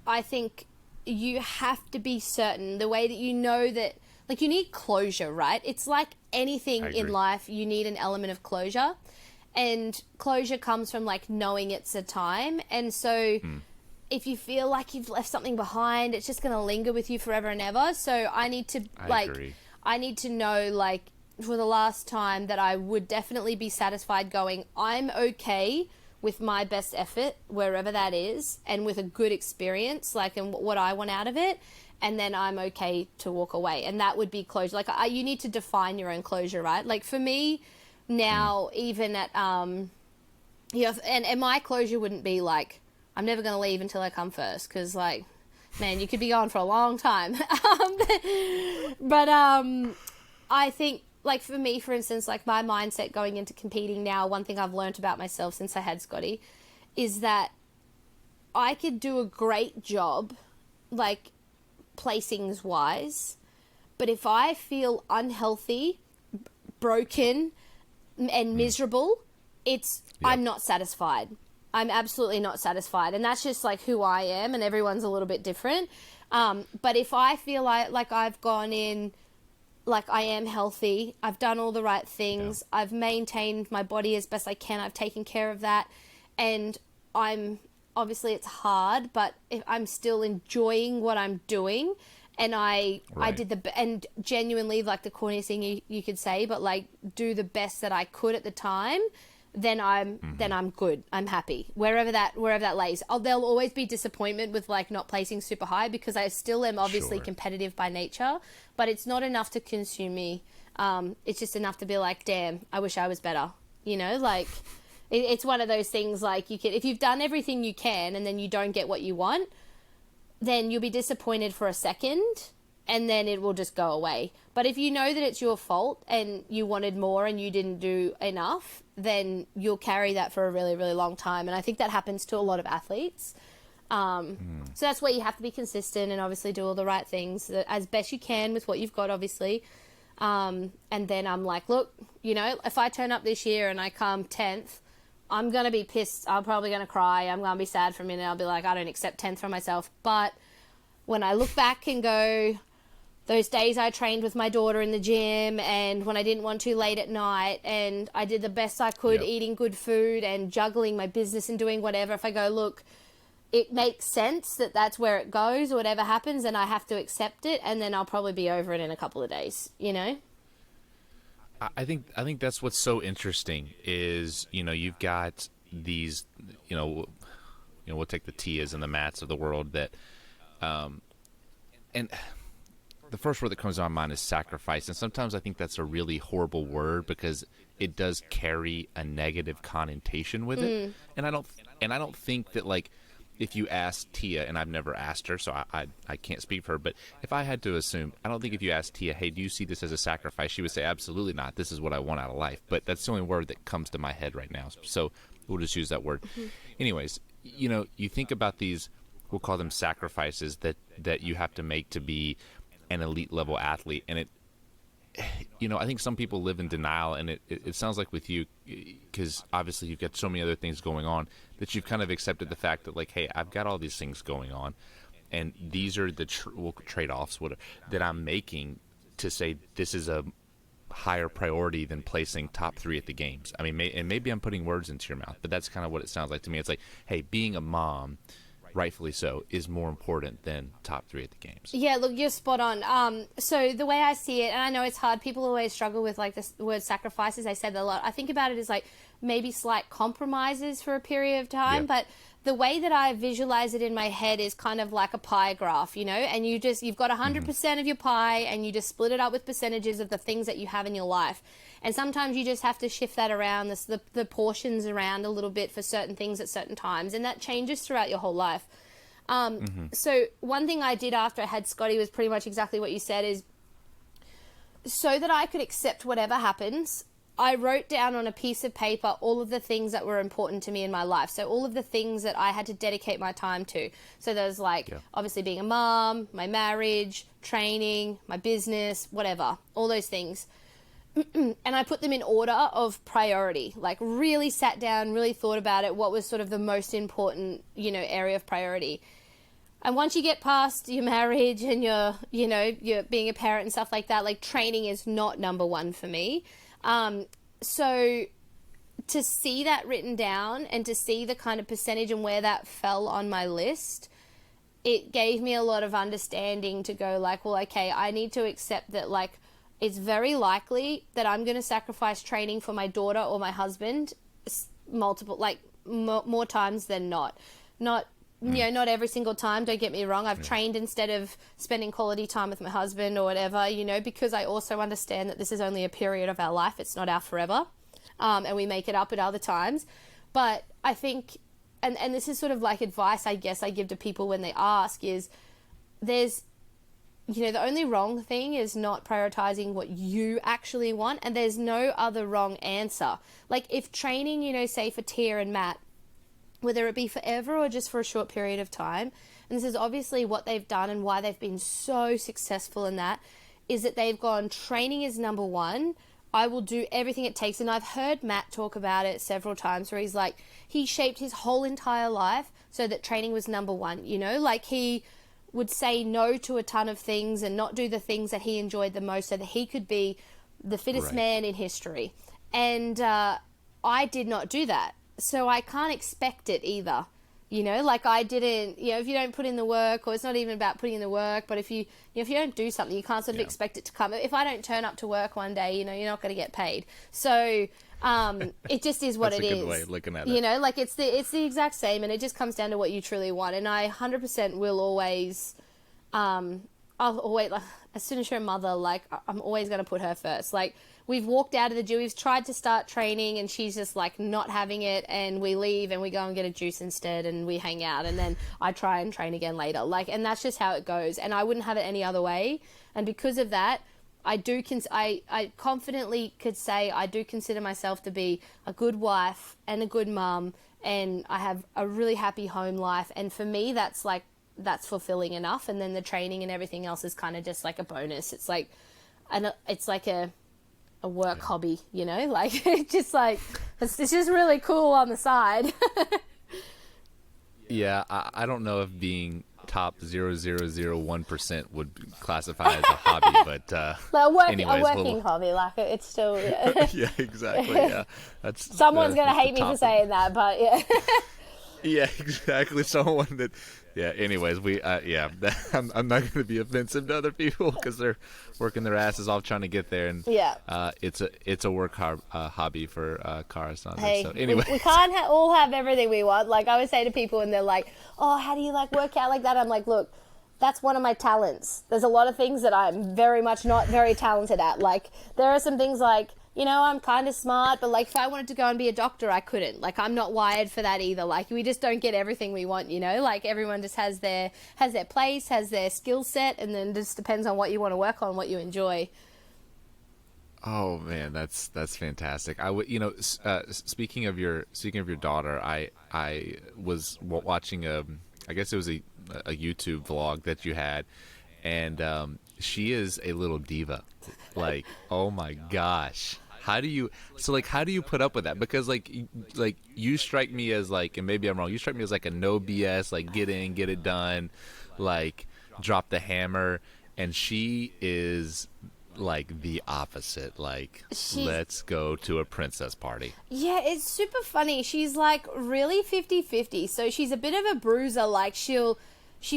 I think you have to be certain, the way that you know that... Like, you need closure, right? It's like anything in life, you need an element of closure. And closure comes from, like, knowing it's a time. And so... if you feel like you've left something behind, it's just going to linger with you forever and ever. So I need to, I need to know, like, for the last time that I would definitely be satisfied going, I'm okay with my best effort, wherever that is, and with a good experience, like, and what I want out of it. And then I'm okay to walk away. And that would be closure. Like, you need to define your own closure, right? Like, for me now, even at, and my closure wouldn't be like, I'm never going to leave until I come first. Because, like, man, you could be gone for a long time. But I think, like, for me, for instance, like, my mindset going into competing now, one thing I've learned about myself since I had Scotty is that I could do a great job, like, placings wise, but if I feel unhealthy, broken, and miserable, I'm not satisfied. I'm absolutely not satisfied. And that's just, like, who I am, and everyone's a little bit different. But if I feel like I've gone in, like, I am healthy, I've done all the right things, I've maintained my body as best I can, I've taken care of that, and obviously it's hard, but if I'm still enjoying what I'm doing, and I did and genuinely, like, the corniest thing you could say, but, like, do the best that I could at the time, then I'm good. I'm happy. Wherever that lays. There'll always be disappointment with, like, not placing super high, because I still am obviously competitive by nature, but it's not enough to consume me. It's just enough to be like, damn, I wish I was better. You know, like, it's one of those things, like, if you've done everything you can and then you don't get what you want, then you'll be disappointed for a second, and then it will just go away. But if you know that it's your fault and you wanted more and you didn't do enough, then you'll carry that for a really, really long time. And I think that happens to a lot of athletes. So that's where you have to be consistent and obviously do all the right things as best you can with what you've got, obviously. And then I'm like, look, you know, if I turn up this year and I come 10th, I'm going to be pissed. I'm probably going to cry. I'm going to be sad for a minute. I'll be like, I don't accept 10th for myself. But when I look back and go, those days I trained with my daughter in the gym, and when I didn't want to late at night, and I did the best I could eating good food and juggling my business and doing whatever, if I go, look, it makes sense that that's where it goes or whatever happens, and I have to accept it, and then I'll probably be over it in a couple of days, you know? I think that's what's so interesting is, you know, you've got these, you know, we'll take the Tias and the Matts of the world that, and the first word that comes to my mind is sacrifice. And sometimes I think that's a really horrible word because it does carry a negative connotation with it. And I don't think that, like, if you ask Tia, and I've never asked her, so I can't speak for her, but if I had to assume, I don't think if you asked Tia, hey, do you see this as a sacrifice? She would say, absolutely not. This is what I want out of life. But that's the only word that comes to my head right now. So we'll just use that word. Anyways, you know, you think about these, we'll call them sacrifices that you have to make to be an elite level athlete. And it, you know, I think some people live in denial, and it sounds like with you, because obviously you've got so many other things going on, that you've kind of accepted the fact that, like, hey, I've got all these things going on, and these are the trade-offs that I'm making to say this is a higher priority than placing top 3 at the games. I mean, and maybe I'm putting words into your mouth, but that's kind of what it sounds like to me. It's like, hey, being a mom, rightfully so, is more important than top 3 at the games. Yeah, look, you're spot on. So the way I see it, and I know it's hard, people always struggle with, like, the word sacrifices. I said that a lot. I think about it as, like, maybe slight compromises for a period of time, but the way that I visualize it in my head is kind of like a pie graph, you know, and you've got 100% of your pie, and you just split it up with percentages of the things that you have in your life. And sometimes you just have to shift that around, the portions around a little bit for certain things at certain times, and that changes throughout your whole life. So one thing I did after I had Scotty was pretty much exactly what you said, is so that I could accept whatever happens, I wrote down on a piece of paper all of the things that were important to me in my life. So all of the things that I had to dedicate my time to. So there's, like, obviously being a mom, my marriage, training, my business, whatever, all those things. And I put them in order of priority, like really sat down, really thought about it, what was sort of the most important, you know, area of priority. And once you get past your marriage and your being a parent and stuff like that, like, training is not number one for me. So to see that written down and to see the kind of percentage and where that fell on my list, it gave me a lot of understanding to go, like, well, okay, I need to accept that, like, it's very likely that I'm going to sacrifice training for my daughter or my husband multiple, like more times than not. Not, you know, not every single time, don't get me wrong. I've trained instead of spending quality time with my husband or whatever, you know, because I also understand that this is only a period of our life. It's not our forever. And we make it up at other times. But I think, and this is sort of like advice I guess I give to people when they ask, is there's, you know, the only wrong thing is not prioritizing what you actually want, and there's no other wrong answer. Like if training, you know, say for Tia and Matt, whether it be forever or just for a short period of time, and this is obviously what they've done and why they've been so successful in that, is that they've gone, training is number one. I will do everything it takes. And I've heard Matt talk about it several times where he's like, he shaped his whole entire life so that training was number one, you know, like he would say no to a ton of things and not do the things that he enjoyed the most so that he could be the fittest man in history. And I did not do that. So I can't expect it either. You know, like I didn't, you know, if you don't put in the work, or it's not even about putting in the work, but if you know, if you don't do something, you can't sort of expect it to come. If I don't turn up to work one day, you know, you're not going to get paid. So it just is what it is. That's a good way of looking at it. You know, like it's the exact same, and it just comes down to what you truly want. And I 100% will always, I'll always, like, as soon as you're a mother, like I'm always going to put her first. Like we've walked out of the gym, we've tried to start training and she's just like not having it, and we leave and we go and get a juice instead and we hang out, and then I try and train again later. Like, and that's just how it goes, and I wouldn't have it any other way. And because of that, I confidently could say I do consider myself to be a good wife and a good mum, and I have a really happy home life. And for me, that's fulfilling enough. And then the training and everything else is kind of just like a bonus. It's like, it's like a work hobby, you know, like it's just like, it's just really cool on the side. Yeah. I don't know if being top 0.001% would classify as a hobby, but a working hobby, like it's still yeah, exactly. Yeah, that's someone's gonna hate me for saying that, but yeah. Yeah, exactly. Someone that, yeah. Anyways, I'm not going to be offensive to other people because they're working their asses off trying to get there, and it's a work hobby for Cara Saunders. Hey, so anyway, we can't all have everything we want. Like I would say to people, and they're like, "Oh, how do you like work out like that?" I'm like, "Look, that's one of my talents. There's a lot of things that I'm very much not very talented at. Like there are some things like, you know, I'm kind of smart, but like if I wanted to go and be a doctor, I couldn't. Like I'm not wired for that either. Like we just don't get everything we want, you know. Like everyone just has their place, has their skill set, and then just depends on what you want to work on, what you enjoy. Oh man, that's fantastic. I would, you know, speaking of your daughter, I was watching I guess it was a YouTube vlog that you had, and she is a little diva. Like, oh my gosh. How do you put up with that? Because like you strike me as like, and maybe I'm wrong, you strike me as like a no BS, like get in, get it done, like drop the hammer, and she is like the opposite. Like, let's go to a princess party. Yeah, it's super funny. She's like really 50-50. So she's a bit of a bruiser. Like she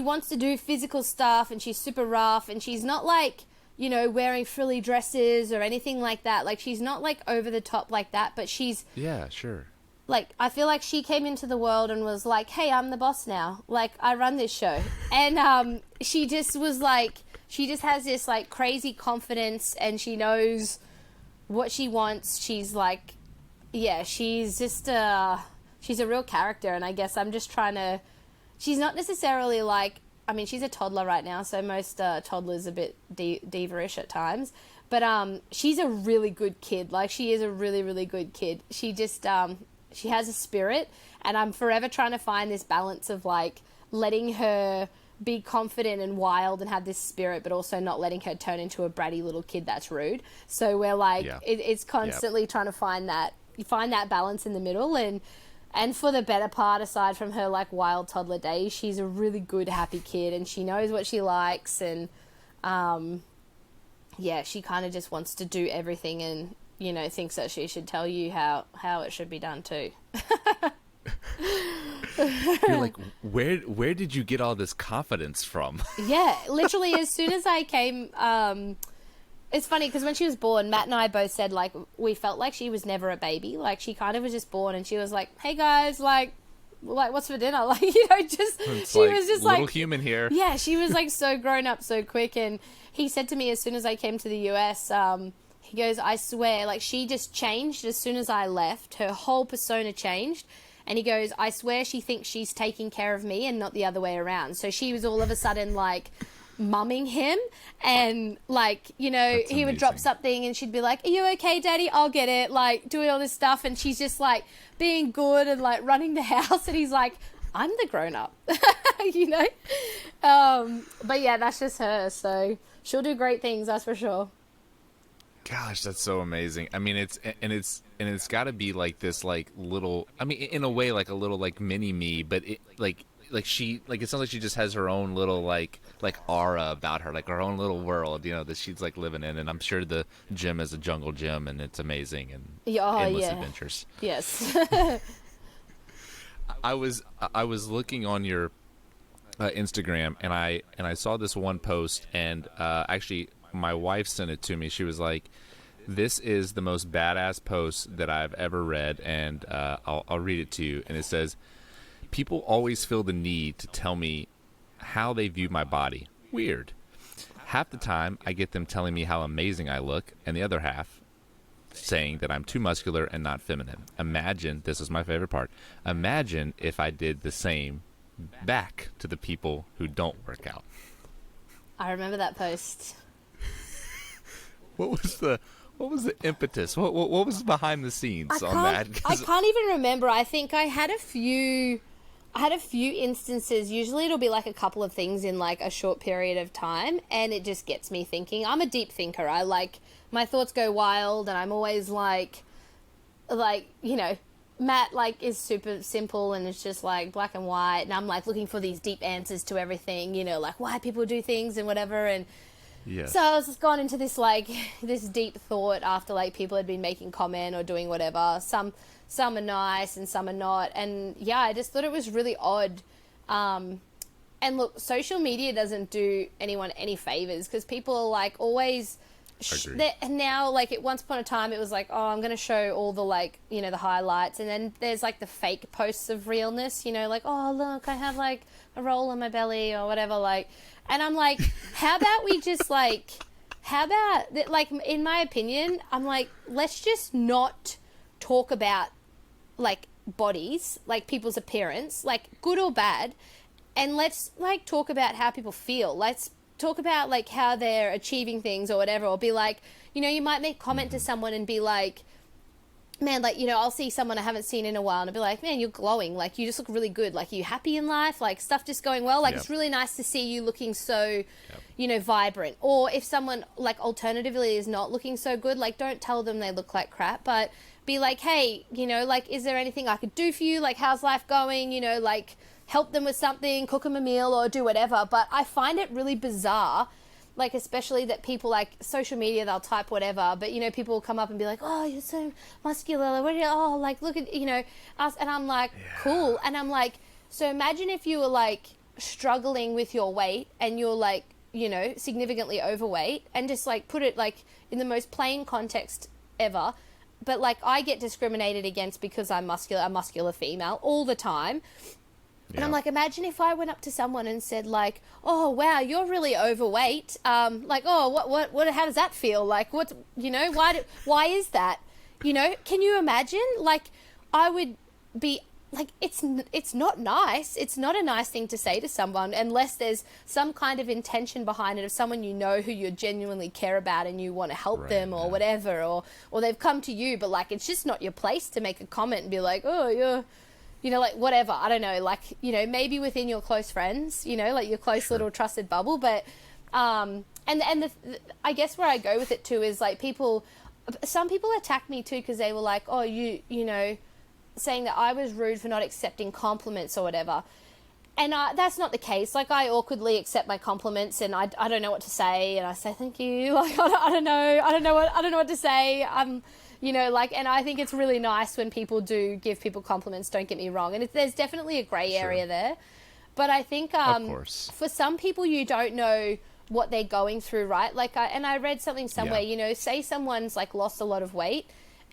wants to do physical stuff, and she's super rough, and she's not like, you know, wearing frilly dresses or anything like that. Like she's not like over the top like that, but she's, yeah, sure. Like I feel like she came into the world and was like, hey, I'm the boss now. Like I run this show. And she just was like, she just has this like crazy confidence, and she knows what she wants. She's like, yeah, she's just she's a real character. And I guess I'm just trying to, she's not necessarily like, I mean, she's a toddler right now, so most toddlers are a bit diva-ish at times. But she's a really good kid. Like, she is a really, really good kid. She just, she has a spirit, and I'm forever trying to find this balance of, like, letting her be confident and wild and have this spirit, but also not letting her turn into a bratty little kid that's rude. So we're, like, it's constantly trying to find that balance in the middle. And for the better part, aside from her like wild toddler days, she's a really good, happy kid, and she knows what she likes, and she kind of just wants to do everything, and you know, thinks that she should tell you how it should be done too. You're like, where did you get all this confidence from? Yeah, literally, as soon as I came, It's funny because when she was born, Matt and I both said, like, we felt like she was never a baby. Like, she kind of was just born and she was like, hey guys, like what's for dinner? Like, you know, just, It's she like, was just little like, human here. yeah, she was like so grown up so quick. And he said to me as soon as I came to the US, he goes, I swear, like, she just changed as soon as I left. Her whole persona changed. And he goes, I swear she thinks she's taking care of me and not the other way around. So she was all of a sudden like mumming him, and like, you know, That's he would drop amazing. something and she'd be like, are you okay, daddy? I'll get it. Like, doing all this stuff. And she's just like being good and like running the house. And he's like, I'm the grown up, you know? But yeah, that's just her. So she'll do great things. That's for sure. Gosh, that's so amazing. I mean, it's got to be like this, like little. I mean, in a way, like a little like mini me, but it like she like it sounds like she just has her own little like aura about her, like her own little world, you know, that she's like living in. And I'm sure the gym is a jungle gym, and it's amazing and Yeah, oh, endless yeah. adventures. Yes. I was looking on your Instagram, and I saw this one post, and actually my wife sent it to me. She was like, "This is the most badass post that I've ever read," and I'll read it to you. And it says, "People always feel the need to tell me how they view my body. Weird. Half the time, I get them telling me how amazing I look, and the other half saying that I'm too muscular and not feminine. Imagine," this is my favorite part, "imagine if I did the same back to the people who don't work out." I remember that post. What was the impetus? What was behind the scenes on that? I can't even remember. I think I had a few instances. Usually it'll be like a couple of things in like a short period of time, and it just gets me thinking. I'm a deep thinker. I like, my thoughts go wild, and I'm always like, you know, Matt like is super simple and it's just like black and white, and I'm like looking for these deep answers to everything, you know, like why people do things and whatever. And Yes. so I was just gone into this like this deep thought after like people had been making comment or doing whatever. Some are nice and some are not. And yeah, I just thought it was really odd. And look, social media doesn't do anyone any favors, because people are like always Agreed. and now like at once upon a time it was like, oh, I'm going to show all the like, you know, the highlights, and then there's like the fake posts of realness, you know, like, oh look, I have like a roll on my belly or whatever, like. And I'm like, how about we just like, how about, like, in my opinion, I'm like, let's just not talk about like bodies, like people's appearance, like good or bad, and let's like talk about how people feel. Let's talk about like how they're achieving things or whatever, or be like, you know, you might make comment to someone and be like, man, like, you know, I'll see someone I haven't seen in a while and I'll be like, man, you're glowing. Like, you just look really good. Like, are you happy in life? Like, stuff just going well. Like, Yep. it's really nice to see you looking so, you know, vibrant. Or if someone, like, alternatively is not looking so good, like, don't tell them they look like crap, but be like, hey, you know, like, is there anything I could do for you? Like, how's life going? You know, like, help them with something, cook them a meal or do whatever. But I find it really bizarre, like, especially that people, like, social media, they'll type whatever, but, you know, people will come up and be like, oh, you're so muscular, like, what are you, oh, like, look at, you know, us, and I'm like, cool, and I'm like, so imagine if you were, like, struggling with your weight, and you're, like, you know, significantly overweight, and just, like, put it, like, in the most plain context ever, but, like, I get discriminated against because I'm a muscular female all the time. And I'm like, imagine if I went up to someone and said, like, oh, wow, you're really overweight. Like, oh, what, how does that feel? Like, what, you know, why is that? You know, can you imagine? Like, I would be, like, it's not nice. It's not a nice thing to say to someone unless there's some kind of intention behind it of someone you know who you genuinely care about and you want to help them or whatever, or they've come to you, but, like, it's just not your place to make a comment and be like, oh, you're, you know, like, whatever, I don't know, like, you know, maybe within your close friends, you know, like your close little trusted bubble, but, and I guess where I go with it too is, like, some people attack me too because they were like, oh, you know, saying that I was rude for not accepting compliments or whatever, and that's not the case. Like, I awkwardly accept my compliments, and I don't know what to say, and I say thank you, like, I don't know what to say, you know, like, and I think it's really nice when people do give people compliments, don't get me wrong. And there's definitely a grey area there. But I think of course, for some people, you don't know what they're going through, right? Like, I read something somewhere, Yeah. you know, say someone's like lost a lot of weight,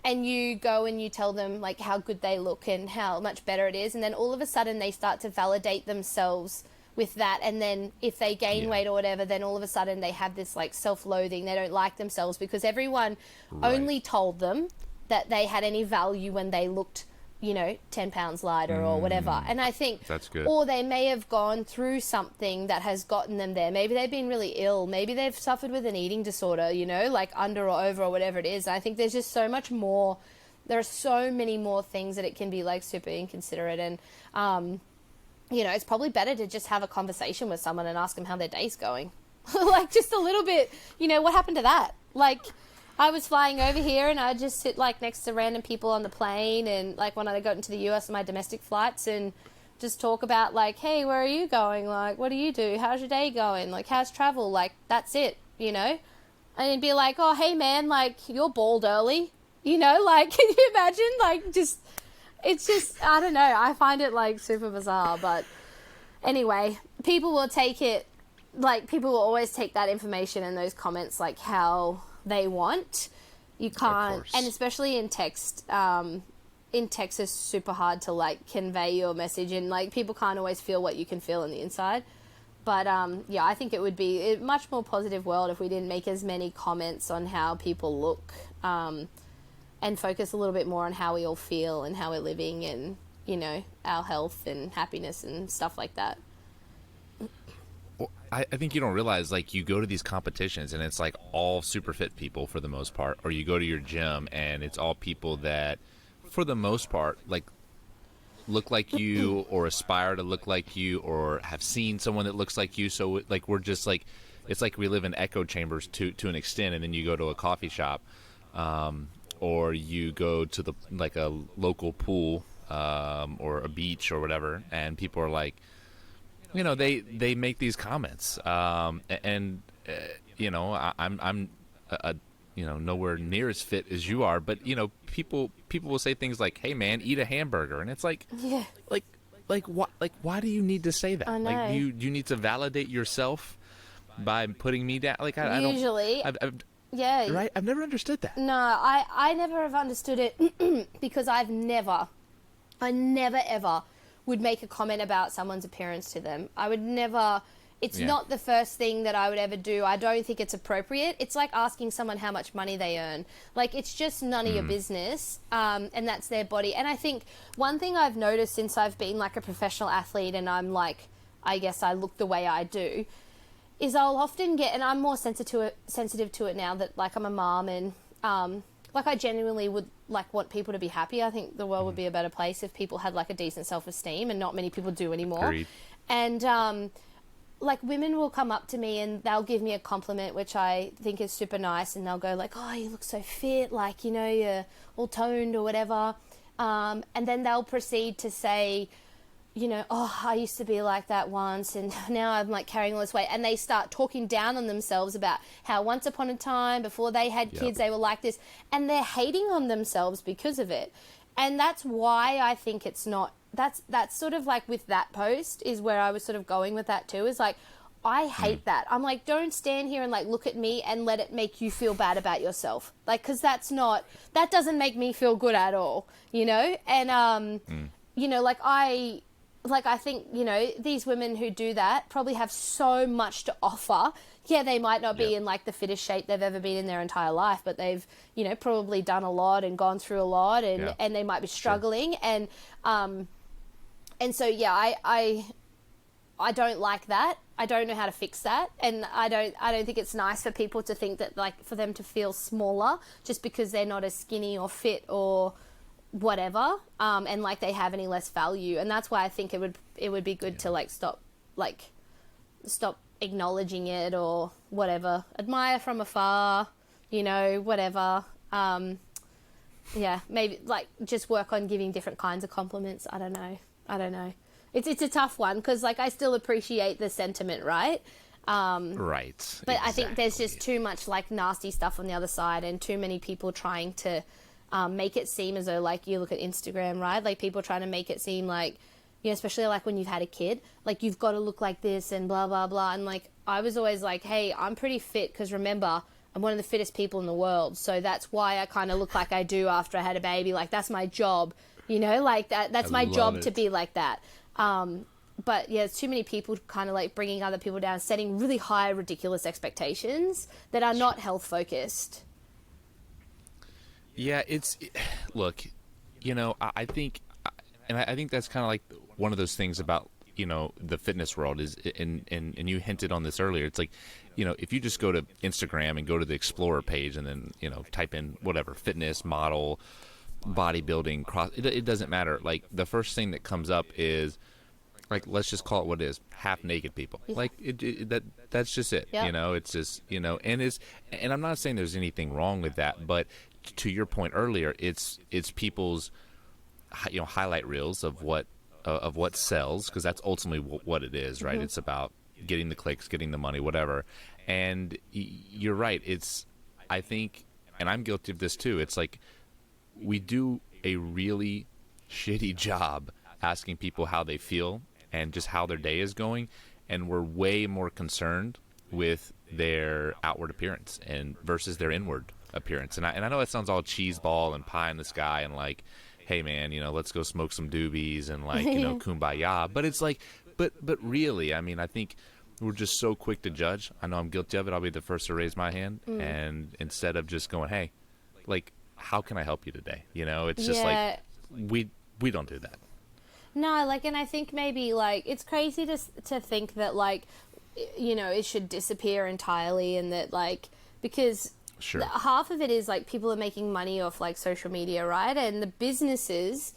and you go and you tell them like how good they look and how much better it is, and then all of a sudden they start to validate themselves with that, and then if they gain weight or whatever, then all of a sudden they have this like self-loathing. They don't like themselves because everyone only told them that they had any value when they looked, you know, 10 pounds lighter or whatever. And I think That's good. or they may have gone through something that has gotten them there. Maybe they've been really ill. Maybe they've suffered with an eating disorder, you know, like under or over or whatever it is. And I think there's just so much more. There are so many more things that it can be like super inconsiderate. And, you know, it's probably better to just have a conversation with someone and ask them how their day's going. Like just a little bit, you know, what happened to that? Like I was flying over here and I just sit like next to random people on the plane, and like when I got into the US on my domestic flights, and just talk about like, hey, where are you going? Like, what do you do? How's your day going? Like, how's travel? Like, that's it, you know? And it'd be like, oh, hey man, like you're bald early, you know? Like, can you imagine? Like just, it's just, I don't know. I find it like super bizarre, but anyway, people will take it, like people will always take that information and those comments like how they want. You can't, and especially in text, in text is super hard to like convey your message, and like people can't always feel what you can feel on the inside. But yeah, I think it would be a much more positive world if we didn't make as many comments on how people look, and focus a little bit more on how we all feel and how we're living, and you know, our health and happiness and stuff like that. Well, I think you don't realize, like, you go to these competitions and it's like all super fit people for the most part, or you go to your gym and it's all people that, for the most part, like look like you or aspire to look like you or have seen someone that looks like you. So like we're just like, it's like we live in echo chambers to an extent. And then you go to a coffee shop, or you go to the like a local pool, or a beach or whatever, and people are like, you know, they make these comments, and you know, I'm you know, nowhere near as fit as you are, but you know, people will say things like, "Hey man, eat a hamburger," and it's like, Yeah. why do you need to say that? I know. Like, you need to validate yourself by putting me down. Like, I don't. Usually, yeah. Right? I've never understood that. No, I never have understood it because I never ever would make a comment about someone's appearance to them. I would never, it's not the first thing that I would ever do. I don't think it's appropriate. It's like asking someone how much money they earn. Like, it's just none of your business, and that's their body. And I think one thing I've noticed since I've been like a professional athlete, and I'm like, I guess I look the way I do, is I'll often get, and I'm more sensitive to it now that like I'm a mom, and like I genuinely would like want people to be happy. I think the world would be a better place if people had like a decent self-esteem, and not many people do anymore. Agreed. And like women will come up to me and they'll give me a compliment, which I think is super nice, and they'll go like, oh, you look so fit, like, you know, you're all toned or whatever, and then they'll proceed to say, you know, oh, I used to be like that once, and now I'm like carrying all this weight. And they start talking down on themselves about how once upon a time, before they had kids, they were like this, and they're hating on themselves because of it. And that's why I think it's not, that's sort of like with that post is where I was sort of going with that too, is like, I hate that. I'm like, don't stand here and like look at me and let it make you feel bad about yourself. Like, cause that doesn't make me feel good at all, you know? And, you know, like I think, you know, these women who do that probably have so much to offer. Yeah, they might not be in like the fittest shape they've ever been in their entire life, but they've, you know, probably done a lot and gone through a lot, and they might be struggling. Sure. And so, yeah, I don't like that. I don't know how to fix that. And I don't think it's nice for people to think that, like, for them to feel smaller just because they're not as skinny or fit or whatever, and like they have any less value. And that's why I think it would be good to like stop acknowledging it or whatever, admire from afar, you know, whatever. Yeah, maybe like just work on giving different kinds of compliments. I don't know. It's a tough one because like I still appreciate the sentiment, right? Right. But exactly. I think there's just too much like nasty stuff on the other side, and too many people trying to make it seem as though, like, you look at Instagram, right? Like, people trying to make it seem like, you know, especially like when you've had a kid, like you've got to look like this and blah, blah, blah. And like, I was always like, hey, I'm pretty fit because remember, I'm one of the fittest people in the world. So that's why I kind of look like I do after I had a baby. Like that's my job, you know, like that's my job to be like that. But yeah, it's too many people kind of like bringing other people down, setting really high, ridiculous expectations that are not health focused. Yeah, look, you know, I think, and I think that's kind of like one of those things about, you know, the fitness world is, and you hinted on this earlier. It's like, you know, if you just go to Instagram and go to the Explorer page and then, you know, type in whatever, fitness, model, bodybuilding, it doesn't matter. Like the first thing that comes up is, like, let's just call it what it is, half naked people. Yeah. Like that's just it. Yep. You know, it's just, you know, and I'm not saying there's anything wrong with that, but to your point earlier, it's people's, you know, highlight reels of what sells, because that's ultimately what it is, right? It's about getting the clicks, getting the money, whatever. And you're right. I think, and I'm guilty of this too. It's like we do a really shitty job asking people how they feel and just how their day is going, and we're way more concerned with their outward appearance and versus their inward appearance. And I know that sounds all cheeseball and pie in the sky and like, hey man, you know, let's go smoke some doobies and like, you know, kumbaya. But it's like, but really, I mean, I think we're just so quick to judge. I know I'm guilty of it. I'll be the first to raise my hand. And instead of just going, hey, like, how can I help you today? You know, it's just like, we don't do that. No, like, and I think maybe like it's crazy to think that like, you know, it should disappear entirely, and that like, because sure, half of it is like people are making money off like social media, right? And the businesses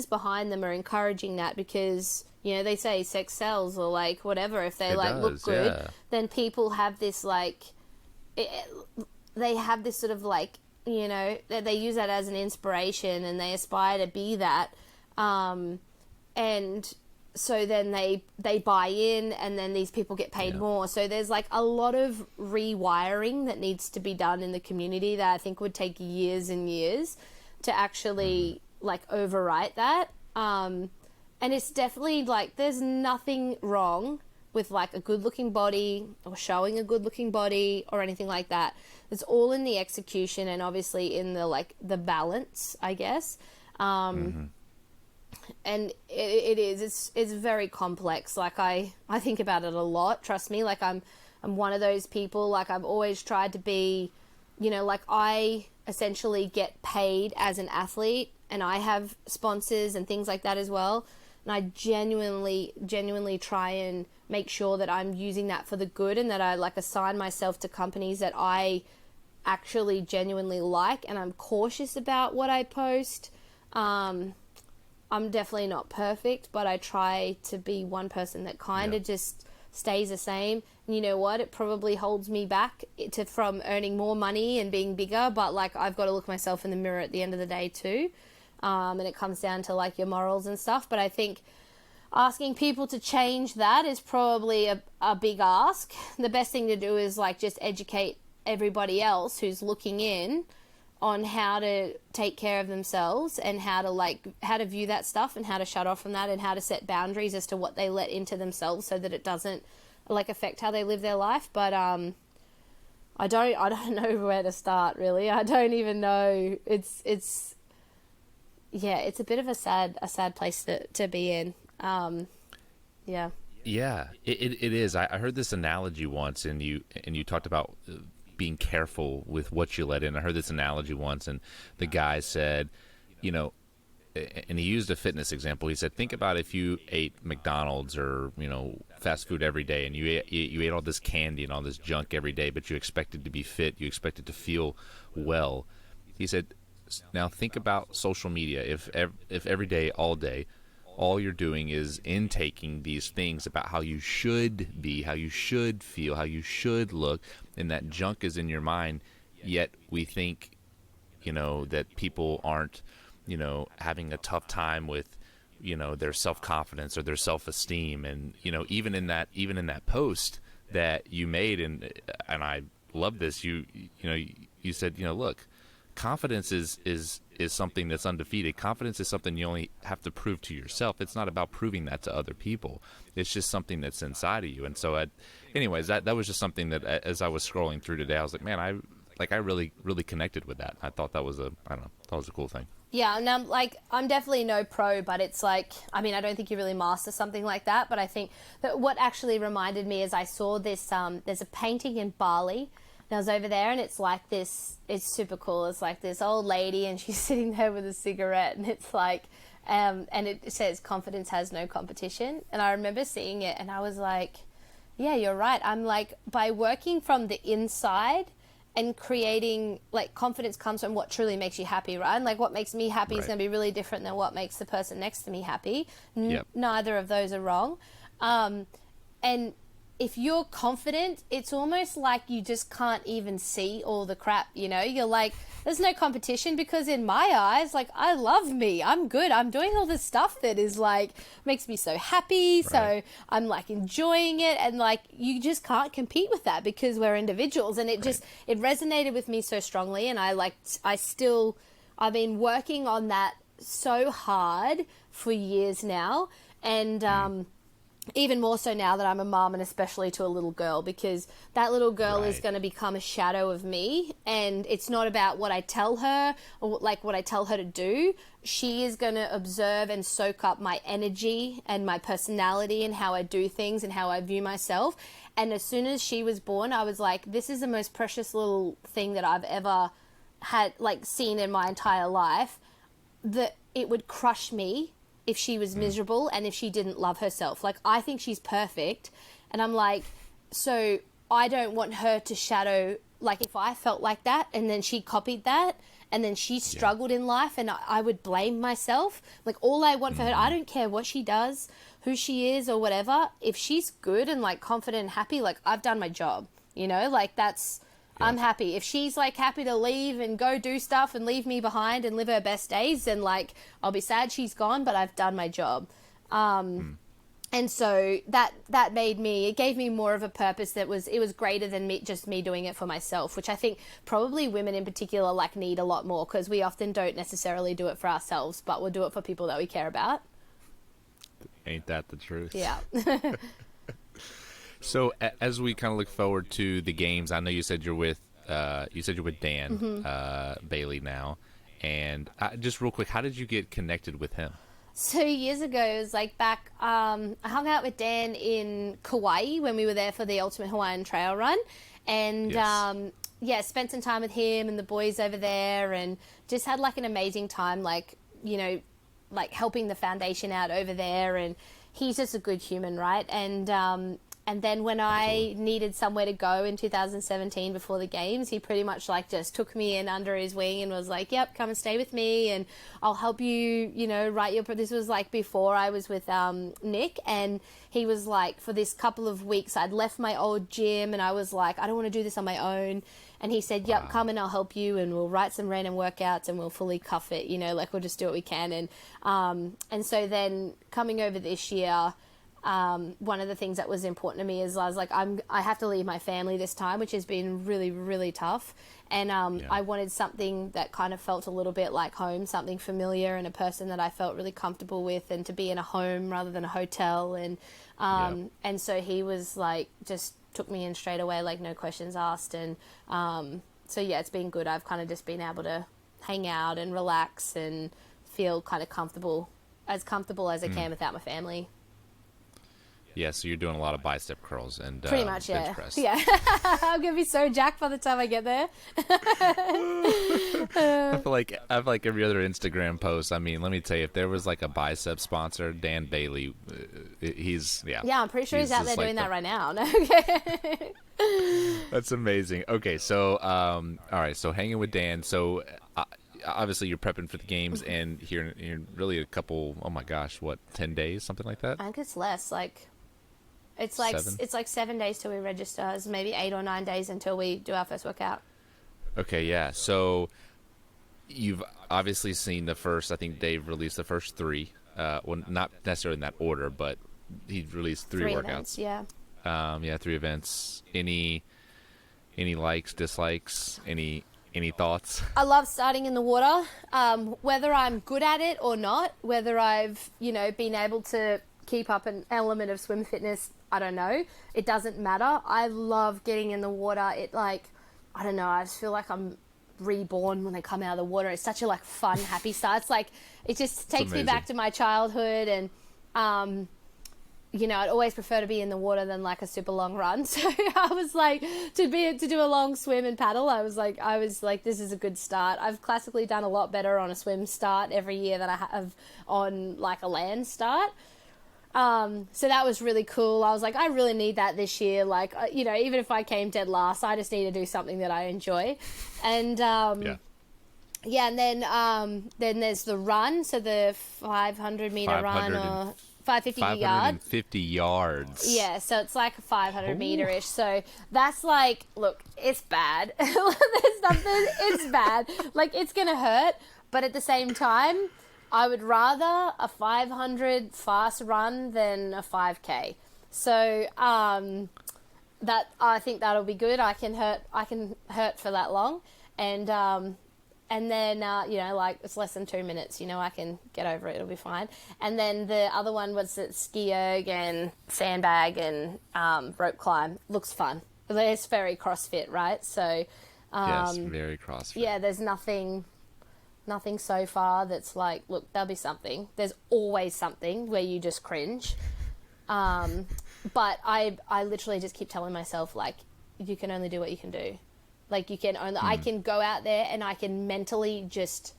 behind them are encouraging that because, you know, they say sex sells or like whatever. If they look good, then people have this like, they have this sort of like, you know, they use that as an inspiration and they aspire to be that. And so then they buy in, and then these people get paid more. So there's like a lot of rewiring that needs to be done in the community that I think would take years and years to actually like overwrite that. And it's definitely like, there's nothing wrong with like a good looking body or showing a good looking body or anything like that. It's all in the execution and obviously in the like the balance, I guess. And it's very complex. Like I think about it a lot. Trust me. Like I'm one of those people. Like I've always tried to be, you know, like I essentially get paid as an athlete, and I have sponsors and things like that as well. And I genuinely try and make sure that I'm using that for the good, and that I like assign myself to companies that I actually genuinely like, and I'm cautious about what I post. I'm definitely not perfect, but I try to be one person that kind of just stays the same. And you know what? It probably holds me back from earning more money and being bigger, but like I've got to look myself in the mirror at the end of the day too. And it comes down to like your morals and stuff. But I think asking people to change that is probably a big ask. The best thing to do is like just educate everybody else who's looking in on how to take care of themselves and how to view that stuff and how to shut off from that and how to set boundaries as to what they let into themselves so that it doesn't like affect how they live their life. But I don't know where to start really. I don't even know. It's a bit of a sad place to be in. Yeah, it is. I heard this analogy once, and you talked about being careful with what you let in. I heard this analogy once, and the guy said, you know, and he used a fitness example. He said, think about if you ate McDonald's or, you know, fast food every day, and you ate all this candy and all this junk every day, but you expected to be fit, you expected to feel well. He said, now think about social media. If every day, all day, all you're doing is intaking these things about how you should be, how you should feel, how you should look, and that junk is in your mind, yet we think, you know, that people aren't, you know, having a tough time with, you know, their self-confidence or their self-esteem. And, you know, even in that post that you made, and I love this, you said, you know, look, confidence is is something that's undefeated. Confidence is something you only have to prove to yourself. It's not about proving that to other people. It's just something that's inside of you. And so, anyways, that was just something that as I was scrolling through today, I was like, man, I really connected with that. I thought that was thought it was a cool thing. Yeah, and I'm definitely no pro, but it's like, I mean, I don't think you really master something like that, but I think that what actually reminded me is I saw this, there's a painting in Bali, and I was over there, and it's like this, it's super cool. It's like this old lady, and she's sitting there with a cigarette, and it's like, and it says, confidence has no competition. And I remember seeing it, and I was like, yeah, you're right. I'm like, by working from the inside and creating, like, confidence comes from what truly makes you happy, right? And like, what makes me happy is going to be really different than what makes the person next to me happy. Neither of those are wrong. And if you're confident, it's almost like you just can't even see all the crap, you know? You're like, there's no competition, because in my eyes, like, I love me. I'm good. I'm doing all this stuff that is like, makes me so happy. Right. So I'm like enjoying it. And like, you just can't compete with that because we're individuals. And it just, it resonated with me so strongly. And I've been working on that so hard for years now. And, even more so now that I'm a mom, and especially to a little girl, because that little girl is going to become a shadow of me, and it's not about what I tell her or like what I tell her to do. She is going to observe and soak up my energy and my personality and how I do things and how I view myself. And as soon as she was born, I was like, this is the most precious little thing that I've ever had, like, seen in my entire life, that it would crush me if she was miserable and if she didn't love herself. Like, I think she's perfect. And I'm like, so I don't want her to shadow, like, if I felt like that and then she copied that and then she struggled in life and I would blame myself. Like, all I want for her, I don't care what she does, who she is or whatever. If she's good and like confident and happy, like, I've done my job, you know, like, that's, I'm happy. If she's like happy to leave and go do stuff and leave me behind and live her best days, then like, I'll be sad she's gone, but I've done my job. And so that it gave me more of a purpose it was greater than me doing it for myself, which I think probably women in particular like need a lot more, because we often don't necessarily do it for ourselves, but we'll do it for people that we care about. Ain't that the truth? Yeah. So as we kind of look forward to the games, I know you said you're with Dan Bailey now, and just real quick, how did you get connected with him? So years ago, it was like back, I hung out with Dan in Kauai when we were there for the Ultimate Hawaiian Trail Run, and spent some time with him and the boys over there, and just had like an amazing time, like, you know, like helping the foundation out over there. And he's just a good human, right? And then when I needed somewhere to go in 2017 before the games, he pretty much like just took me in under his wing and was like, yep, come and stay with me and I'll help you, you know, write your... This was like before I was with Nick, and he was like, for this couple of weeks, I'd left my old gym and I was like, I don't want to do this on my own. And he said, yep, come and I'll help you and we'll write some random workouts and we'll fully cuff it, you know, like we'll just do what we can. And so then coming over this year... one of the things that was important to me is I was like, I have to leave my family this time, which has been really, really tough. And I wanted something that kind of felt a little bit like home, something familiar and a person that I felt really comfortable with, and to be in a home rather than a hotel. And so he was like, just took me in straight away, like no questions asked. And so yeah, it's been good. I've kind of just been able to hang out and relax and feel kind of comfortable as I can without my family. Yeah, so you're doing a lot of bicep curls and pretty much, yeah. bench press. Yeah, I'm gonna be so jacked by the time I get there. I feel like every other Instagram post. I mean, let me tell you, if there was like a bicep sponsor, Dan Bailey, he's Yeah, I'm pretty sure he's out there doing that right now. Okay. That's amazing. Okay, so all right, so hanging with Dan. So obviously you're prepping for the games, and here in really a couple. Oh my gosh, what, 10 days, something like that? I think it's less. It's like 7 days till we register. It's maybe 8 or 9 days until we do our first workout. Okay, yeah. So you've obviously seen the first. I think Dave released the first 3. Well, not necessarily in that order, but he released 3 workouts. Events, yeah. 3 events. Any likes, dislikes? Any Any thoughts? I love starting in the water. Whether I'm good at it or not, whether I've, been able to keep up an element of swim fitness, I don't know. It doesn't matter. I love getting in the water. I don't know, I just feel like I'm reborn when I come out of the water. It's such a fun, happy start. It's it just takes me back to my childhood, and I'd always prefer to be in the water than a super long run. So I was to do a long swim and paddle. I was like, this is a good start. I've classically done a lot better on a swim start every year than I have on a land start. So that was really cool. I was like, I really need that this year. Even if I came dead last, I just need to do something that I enjoy. And, and then there's the run. So the 500 meter run, or 550 yards. 550 yards. Yeah. So it's a 500 meter-ish. So that's look, it's bad. There's nothing, it's bad. It's going to hurt. But at the same time, I would rather a 500 fast run than a 5K. So that I think that'll be good. I can hurt for that long, and then it's less than 2 minutes. I can get over it. It'll be fine. And then the other one was the ski erg and sandbag and rope climb. Looks fun. It's very CrossFit, right? So yes, very CrossFit. Yeah, there's nothing so far that's look, there'll be something. There's always something where you just cringe. But I literally just keep telling myself, you can only do what you can do. You can only, I can go out there and I can mentally just,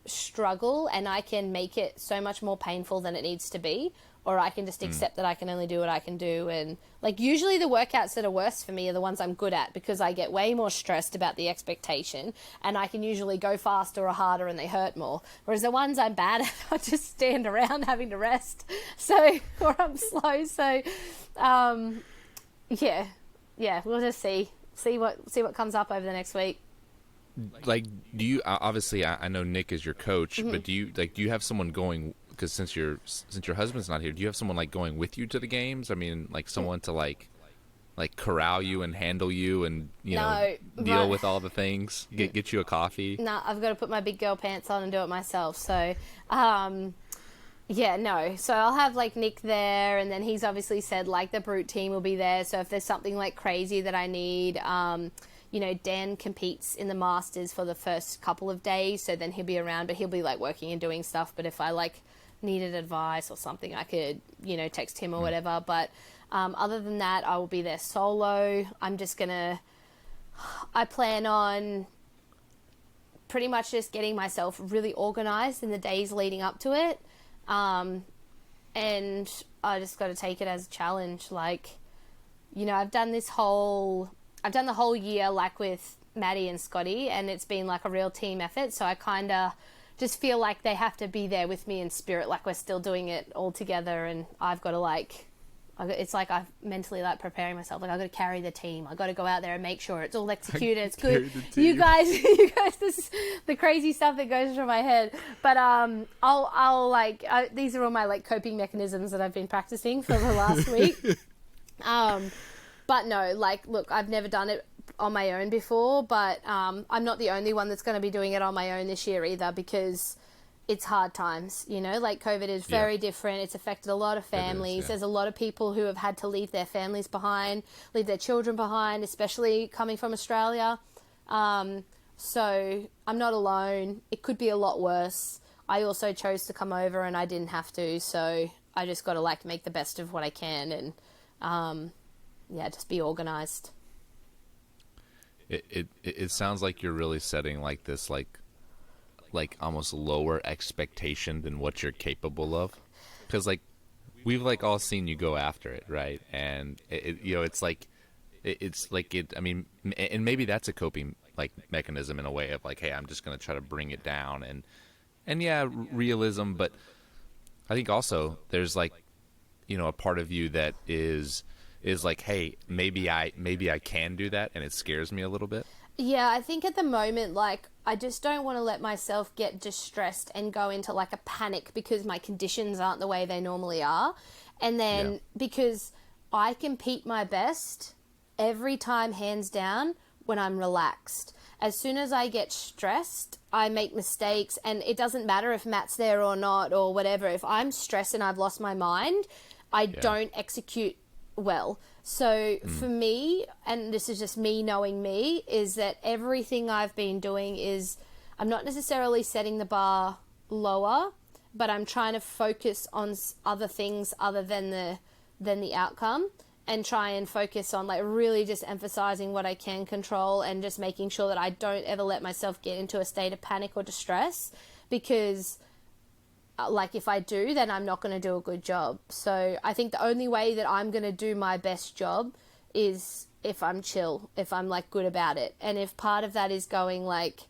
struggle, and I can make it so much more painful than it needs to be. Or I can just accept that I can only do what I can do. And usually the workouts that are worse for me are the ones I'm good at, because I get way more stressed about the expectation, and I can usually go faster or harder and they hurt more. Whereas the ones I'm bad at, I just stand around having to rest. So, or I'm slow. So, we'll just see what comes up over the next week. Do you, obviously I know Nick is your coach, but do you have someone going? Because since your husband's not here, do you have someone going with you to the games? I mean, someone to corral you and handle you and deal with all the things, get you a coffee. No, I've got to put my big girl pants on and do it myself. So, So I'll have Nick there, and then he's obviously said the Brute team will be there. So if there's something crazy that I need, Dan competes in the Masters for the first couple of days, so then he'll be around, but he'll be working and doing stuff. But if I needed advice or something, I could, text him or whatever. But other than that, I will be there solo. I plan on pretty much just getting myself really organized in the days leading up to it. And I just got to take it as a challenge. I've done the whole year with Maddie and Scotty, and it's been a real team effort. So I kind of just feel they have to be there with me in spirit, we're still doing it all together, and I've got to it's I'm mentally preparing myself. I've got to carry the team. I've got to go out there and make sure it's all executed. It's good. You guys, this is the crazy stuff that goes through my head. But these are all my coping mechanisms that I've been practicing for the last week. But no, look, I've never done it on my own before, but I'm not the only one that's going to be doing it on my own this year either, because it's hard times, COVID is very different. It's affected a lot of families. There's a lot of people who have had to leave their families behind, leave their children behind, especially coming from Australia. So I'm not alone. It could be a lot worse. I also chose to come over and I didn't have to, so I just got to make the best of what I can and just be organized. It sounds like you're really setting this almost lower expectation than what you're capable of, because we've all seen you go after it, right? And I mean, and maybe that's a coping mechanism in a way of hey, I'm just going to try to bring it down and realism, but I think also there's a part of you that is hey, maybe I can do that, and it scares me a little bit. Yeah, I think at the moment, I just don't want to let myself get distressed and go into a panic because my conditions aren't the way they normally are. And then because I compete my best every time, hands down, when I'm relaxed. as soon as I get stressed, I make mistakes, and it doesn't matter if Matt's there or not or whatever. If I'm stressed and I've lost my mind, I don't execute well. So for me, and this is just me knowing me, is that everything I've been doing is, I'm not necessarily setting the bar lower, but I'm trying to focus on other things other than the outcome, and try and focus on like really just emphasizing what I can control, and just making sure that I don't ever let myself get into a state of panic or distress, because like if I do, then I'm not going to do a good job. So I think the only way that I'm going to do my best job is if I'm chill, if I'm like good about it. And if part of that is going like,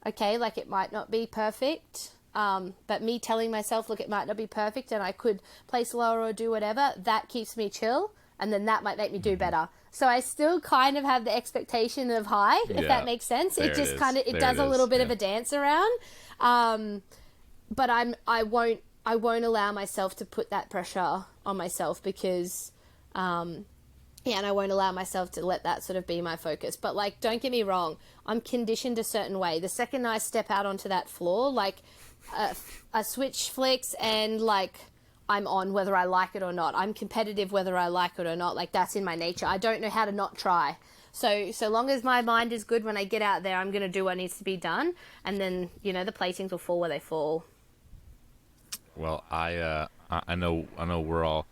okay, like it might not be perfect, but me telling myself, look, it might not be perfect and I could place lower or do whatever, that keeps me chill. And then that might make me do better. So I still kind of have the expectation of high, if that makes sense. It just kind of, it does a little bit of a dance around. But I won't allow myself to put that pressure on myself, because, and I won't allow myself to let that sort of be my focus. But like, don't get me wrong, I'm conditioned a certain way. The second I step out onto that floor, like a switch flicks and like I'm on whether I like it or not. I'm competitive whether I like it or not. Like that's in my nature. I don't know how to not try. So long as my mind is good when I get out there, I'm going to do what needs to be done. And then, the placings will fall where they fall. Well, I know we're all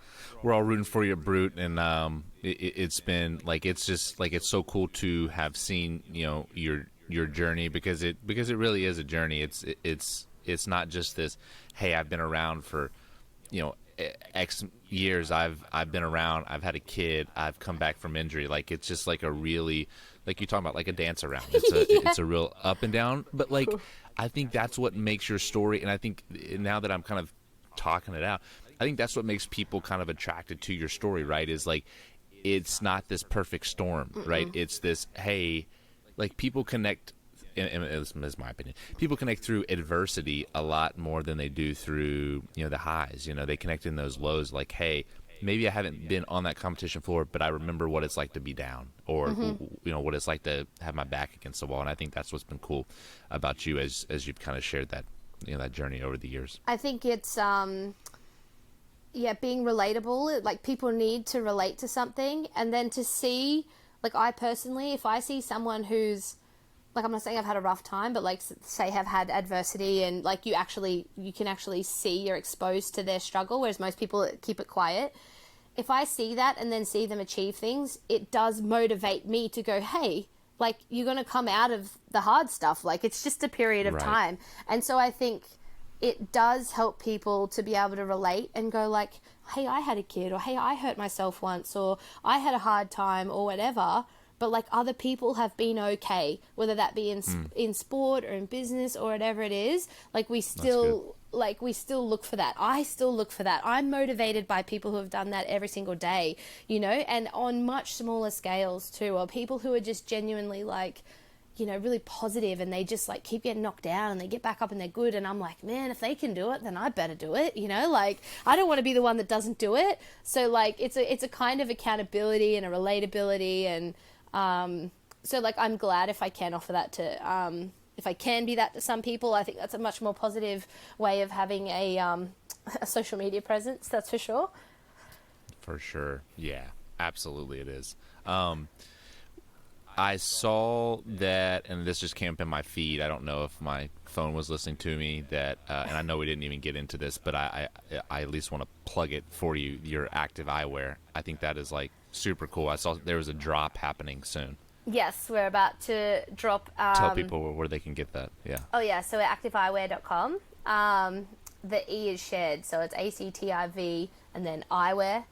rooting for you, Brute, and it's been like, it's just like, it's so cool to have seen your journey, because it really is a journey. It's not just this, hey, I've been around for X years. I've been around. I've had a kid. I've come back from injury. Like it's just like a really, like you're talking about, like a dance around. It's a real up and down. But like, I think that's what makes your story. And I think now that I'm kind of talking it out, I think that's what makes people kind of attracted to your story, right? Is like, it's not this perfect storm, right? It's this, hey, like people connect, and this is my opinion, people connect through adversity a lot more than they do through, the highs. They connect in those lows, like, hey, maybe I haven't been on that competition floor, but I remember what it's like to be down, or what it's like to have my back against the wall. And I think that's what's been cool about you as you've kind of shared that, that journey over the years. I think it's being relatable. Like people need to relate to something, and then to see, like I personally, if I see someone who's, like, I'm not saying I've had a rough time, but like say have had adversity, and like you can actually see, you're exposed to their struggle, whereas most people keep it quiet. If I see that and then see them achieve things, it does motivate me to go, hey, like you're going to come out of the hard stuff. Like it's just a period of time. And so I think it does help people to be able to relate and go like, hey, I had a kid, or hey, I hurt myself once, or I had a hard time, or whatever. But like other people have been okay, whether that be in sport or in business or whatever it is. Like we still look for that. I still look for that. I'm motivated by people who have done that every single day, and on much smaller scales too, or people who are just genuinely like, really positive, and they just like keep getting knocked down and they get back up and they're good. And I'm like, man, if they can do it, then I better do it. Like I don't want to be the one that doesn't do it. So like it's a kind of accountability and a relatability, and so like I'm glad if I can offer that to if I can be that to some people. I think that's a much more positive way of having a social media presence, that's for sure. For sure. Yeah, absolutely it is. I saw that, and this just came up in my feed. I don't know if my phone was listening to me, that and I know we didn't even get into this, but I at least want to plug it for you, your active eyewear. I think that is like super cool. I saw there was a drop happening soon. Yes, we're about to drop. Tell people where they can get that. Yeah. Oh yeah, so we're activeeyewear.com. The E is shared, so it's ACTIV and then eyewear.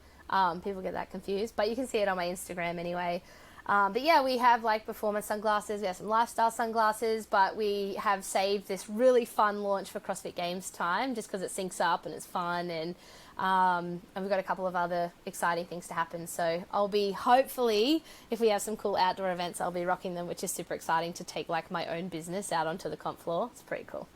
People get that confused, but you can see it on my Instagram anyway. But yeah, we have like performance sunglasses, we have some lifestyle sunglasses, but we have saved this really fun launch for CrossFit Games time, just because it syncs up and it's fun, and we've got a couple of other exciting things to happen. So I'll be, hopefully, if we have some cool outdoor events, I'll be rocking them, which is super exciting to take like my own business out onto the comp floor. It's pretty cool.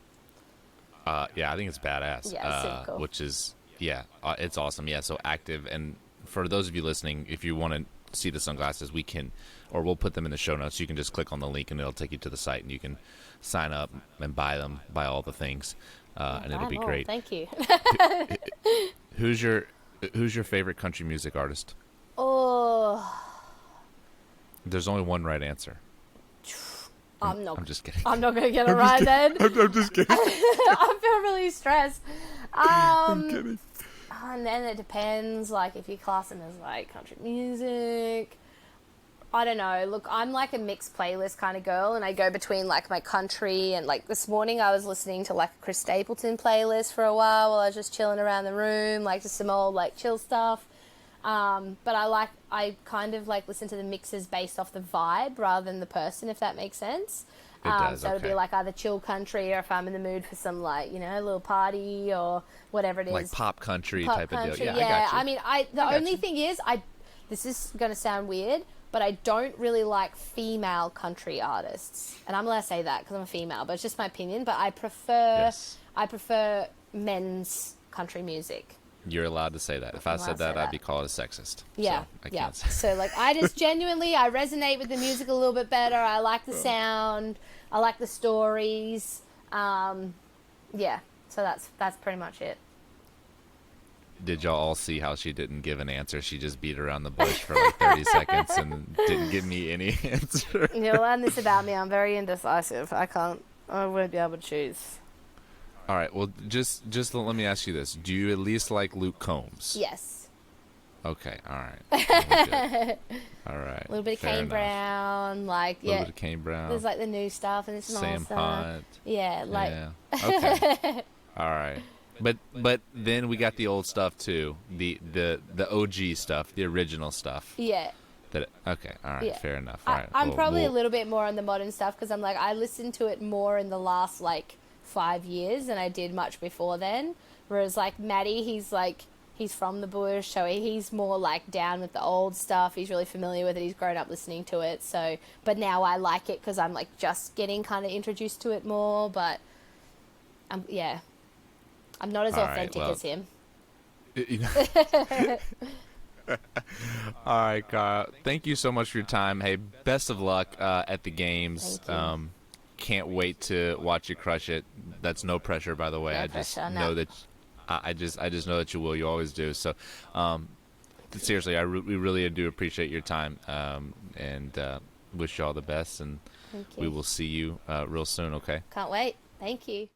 Yeah, I think it's badass. Yeah, it's super cool. Which is, it's awesome. Yeah, so active. And for those of you listening, if you want to see the sunglasses, we can, or we'll put them in the show notes. You can just click on the link and it'll take you to the site, and you can sign up and buy them, buy all the things, and it'll be great. Thank you. Who's your favorite country music artist? Oh, There's only one right answer. I'm just kidding. I'm not gonna get it right then. I'm just kidding. I feel really stressed. I'm kidding. And then it depends, like, if you class them as, like, country music. I don't know. Look, I'm, like, a mixed playlist kind of girl, and I go between, like, my country and, like, this morning I was listening to, like, a Chris Stapleton playlist for a while I was just chilling around the room, like, just some old, like, chill stuff. But I kind of, like, listen to the mixes based off the vibe rather than the person, if that makes sense. It does, so it'd be like either chill country, or if I'm in the mood for some, like, you know, a little party or whatever it is. Like pop country type of deal. Yeah, Yeah, I got you. I mean, the only thing is, this is going to sound weird, but I don't really like female country artists. And I'm allowed to say that because I'm a female, but it's just my opinion. But I prefer men's country music. You're allowed to say that. If I said that, I'd be called a sexist. Yeah, so I can't say. So, like, I just genuinely, I resonate with the music a little bit better. I like the sound. I like the stories. Yeah, so that's pretty much it. Did y'all all see how she didn't give an answer? She just beat around the bush for like 30 seconds and didn't give me any answer. You'll learn this about me. I'm very indecisive. I wouldn't be able to choose. All right, well, just let me ask you this. Do you at least like Luke Combs? Yes. Okay, all right. All right. A little bit of fair Kane enough. Brown, like, A little bit of Kane Brown. There's, like, the new stuff, and it's an Sam old stuff. Hunt. Yeah, like... Yeah. Okay. All right. But then we got the old stuff too. The OG stuff, the original stuff. Yeah. Okay. All right. Yeah. Fair enough. All right. I'm probably a little bit more on the modern stuff because I'm like, I listened to it more in the last, like, 5 years than I did much before then. Whereas, like, Maddie, he's from the bush, so he's more, like, down with the old stuff. He's really familiar with it. He's grown up listening to it. So, but now I like it because I'm, like, just getting kind of introduced to it more. But, yeah, I'm not as authentic as him. All right, Kyle. Thank you so much for your time. Hey, best of luck at the games. Thank you. Can't wait to watch you crush it. That's no pressure, by the way. I just know that. I just know that you will. You always do. So, seriously, we really do appreciate your time, and wish you all the best. And we will see you real soon. Okay. Can't wait. Thank you.